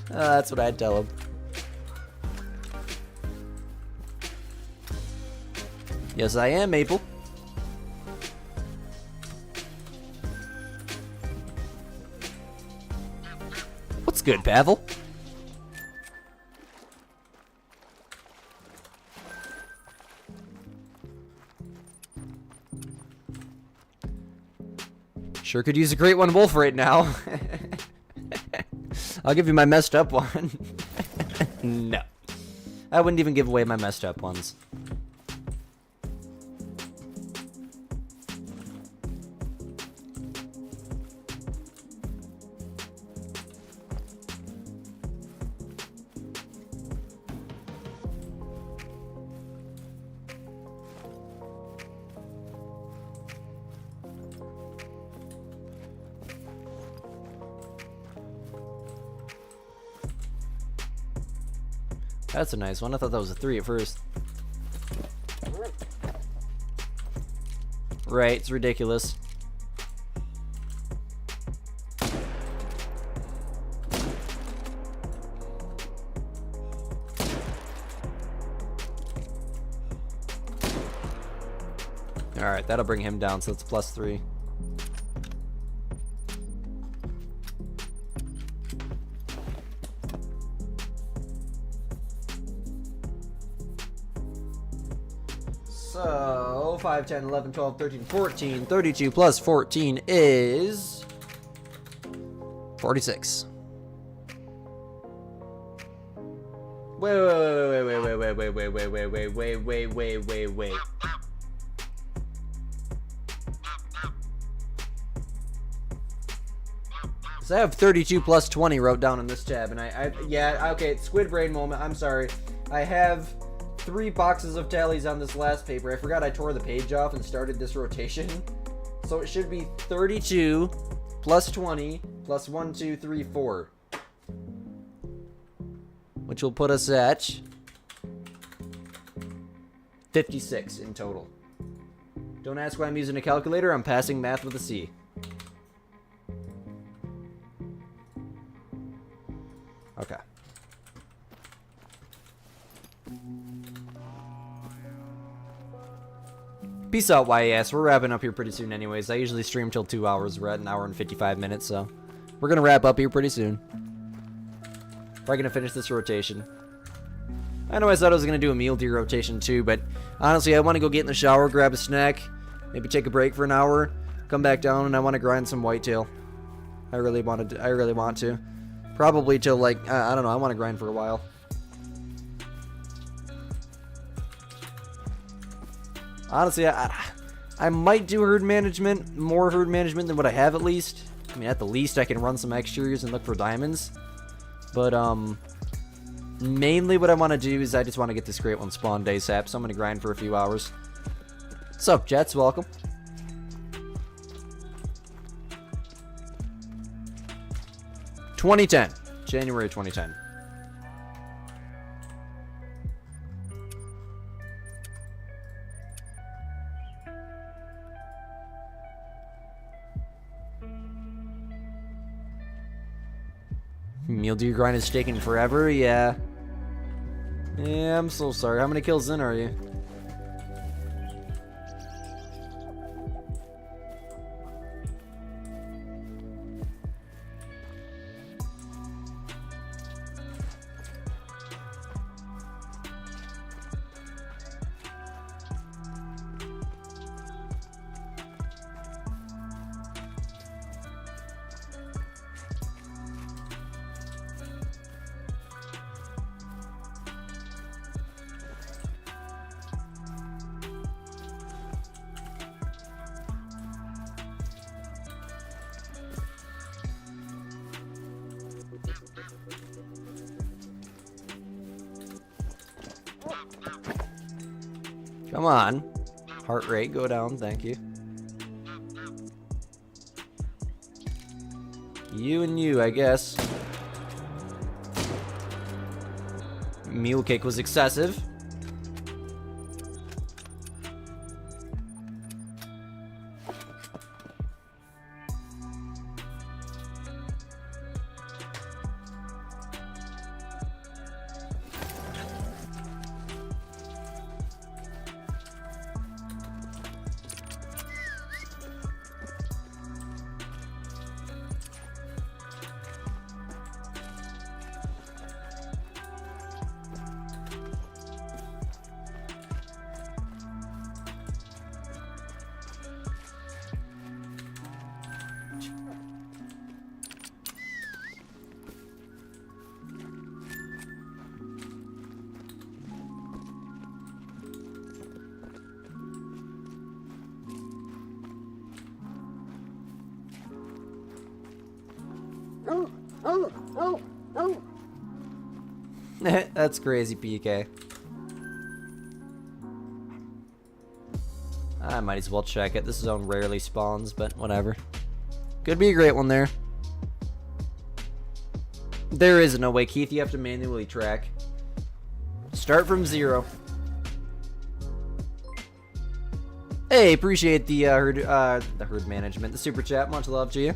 That's what I'd tell him. Yes, I am, Maple. What's good, Pavel? Sure could use a great one wolf right now. I'll give you my messed up one. No. I wouldn't even give away my messed up ones. That's a nice one. I thought that was a 3 at first. Right, it's ridiculous. Alright, that'll bring him down, so it's +3. So, 5, 10, 11, 12, 13, 14. 32 plus 14 is 46. Wait. So I have 32 plus 20 wrote down in this tab, and yeah, okay, Squid Brain moment, I'm sorry. I have 3 boxes of tallies on this last paper. I forgot I tore the page off and started this rotation. So it should be 32 plus 20 plus 1, 2, 3, 4. Which will put us at 56 in total. Don't ask why I'm using a calculator, I'm passing math with a C. Okay. Peace out, YAS. We're wrapping up here pretty soon anyways. I usually stream till 2 hours. We're at 1 hour and 55 minutes, so we're going to wrap up here pretty soon. Probably going to finish this rotation. I know I thought I was going to do a meal deal rotation too, but honestly, I want to go get in the shower, grab a snack, maybe take a break for an hour, come back down, and I want to grind some whitetail. I really want to. Probably till, like, I don't know, I want to grind for a while. Honestly, I might do herd management, more herd management than what I have at least. I mean, at the least, I can run some exteriors and look for diamonds. But, mainly what I want to do is I just want to get this great one spawned ASAP, so I'm going to grind for a few hours. What's up, Jets? Welcome. January 2010. Meal deal grind is taking forever? Yeah. Yeah, I'm so sorry. How many kills in are you? Come on. Heart rate, go down, thank you. You and you, I guess. Meal cake was excessive. That's crazy, PK. I might as well check it. This zone rarely spawns, but whatever. Could be a great one there. There is no way, Keith. You have to manually track. Start from 0. Hey, appreciate the herd management, the super chat. Much love to you.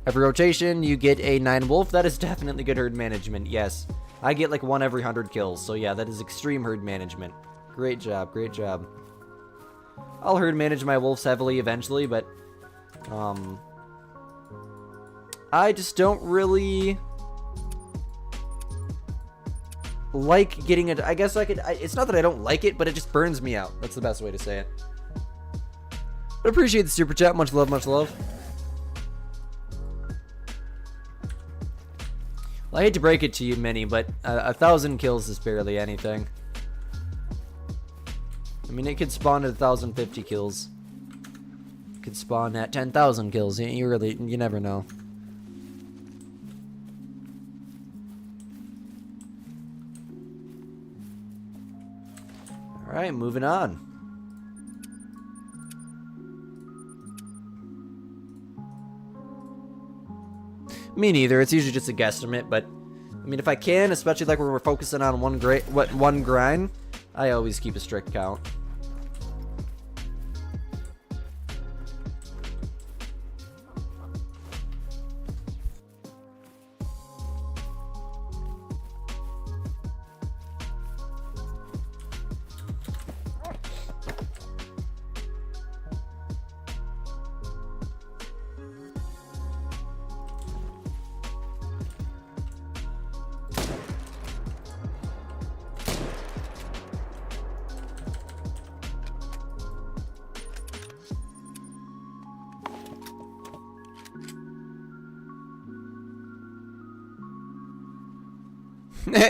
Every rotation, you get a 9 wolf. That is definitely good herd management. Yes, I get like 1 every 100 kills. So yeah, that is extreme herd management. Great job, great job. I'll herd manage my wolves heavily eventually, but I just don't really like getting it. I guess I could. It's not that I don't like it, but it just burns me out. That's the best way to say it. But appreciate the super chat. Much love, much love. Well, I hate to break it to you, Minnie, but 1,000 kills is barely anything. I mean, it could spawn at 1,050 kills. It could spawn at 10,000 kills. You never know. All right, moving on. Me neither. It's usually just a guesstimate, but I mean, if I can, especially like when we're focusing on one grind, I always keep a strict count.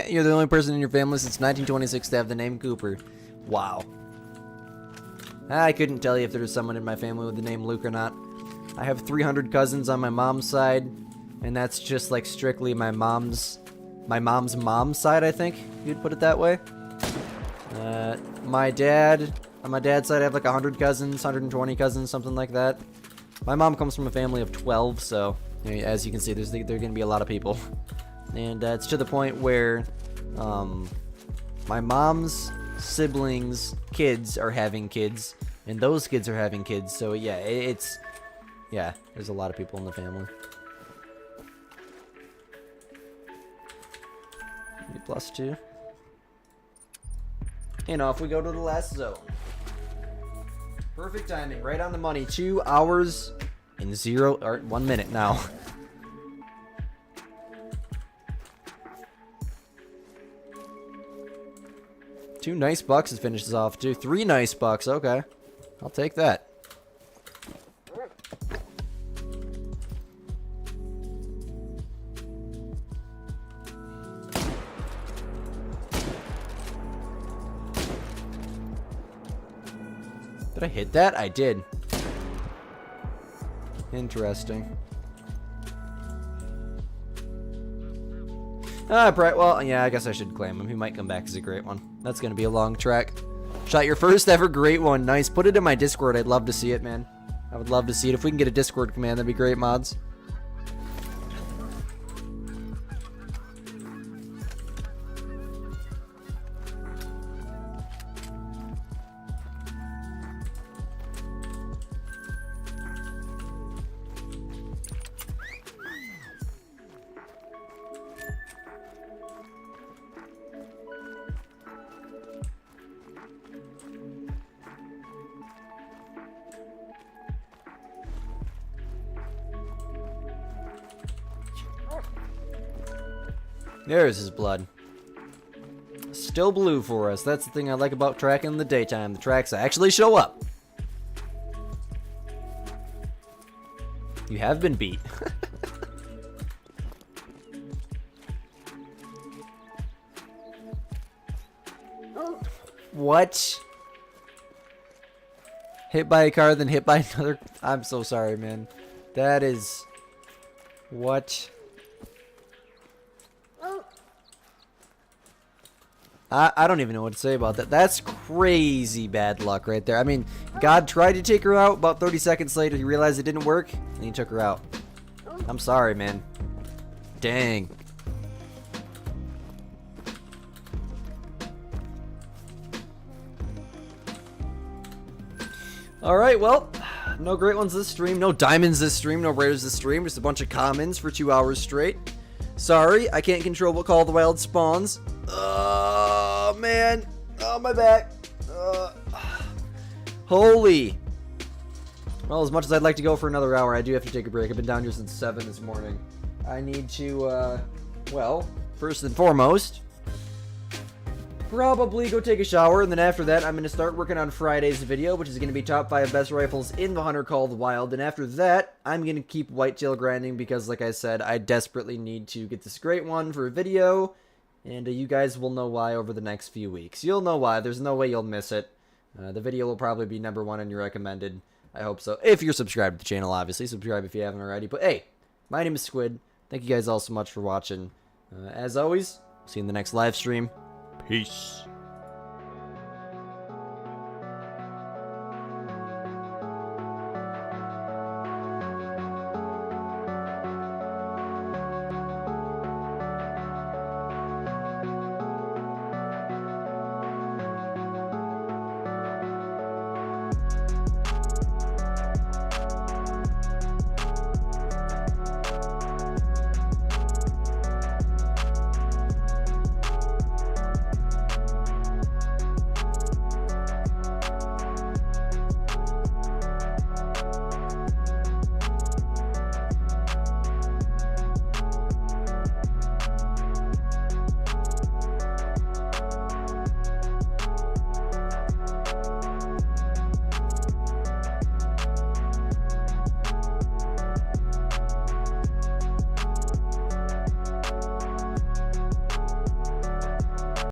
You're the only person in your family since 1926 to have the name Cooper. Wow. I couldn't tell you if there was someone in my family with the name Luke or not. I have 300 cousins on my mom's side, and that's just like strictly my mom's mom's side, I think you'd put it that way. On my dad's side, I have like 100 cousins, 120 cousins, something like that. My mom comes from a family of 12, so you know, as you can see, there are going to be a lot of people. And it's to the point where my mom's siblings' kids are having kids, and those kids are having kids. So yeah, there's a lot of people in the family. +2. And off we go to the last zone. Perfect timing, right on the money. 2 hours and 1 minute now. 2 nice bucks to finish this off, too. 3 nice bucks, okay. I'll take that. Did I hit that? I did. Interesting. Bright. Well, yeah, I guess I should claim him. He might come back as a great one. That's going to be a long track. Shot your first ever great one. Nice. Put it in my Discord. I'd love to see it, man. I would love to see it. If we can get a Discord command, that'd be great, mods. There's his blood. Still blue for us. That's the thing I like about tracking in the daytime. The tracks actually show up. You have been beat. What? Hit by a car, then hit by another. I'm so sorry, man. That is... What? I don't even know what to say about that. That's crazy bad luck right there. I mean, God tried to take her out. About 30 seconds later, he realized it didn't work, and he took her out. I'm sorry, man. Dang. Alright, well, no great ones this stream, no diamonds this stream, no rares this stream, just a bunch of commons for 2 hours straight. Sorry, I can't control what Call of the Wild spawns. Oh, man. Oh, my back. Holy. Well, as much as I'd like to go for another hour, I do have to take a break. I've been down here since 7 this morning. I need to, well, first and foremost, probably go take a shower, and then after that, I'm going to start working on Friday's video, which is going to be top 5 best rifles in the Hunter Call of the Wild, and after that, I'm going to keep whitetail grinding, because like I said, I desperately need to get this great one for a video, and you guys will know why over the next few weeks. You'll know why. There's no way you'll miss it. The video will probably be #1 on your recommended. I hope so. If you're subscribed to the channel, obviously. Subscribe if you haven't already. But hey, my name is Squid. Thank you guys all so much for watching. As always, see you in the next live stream. Peace.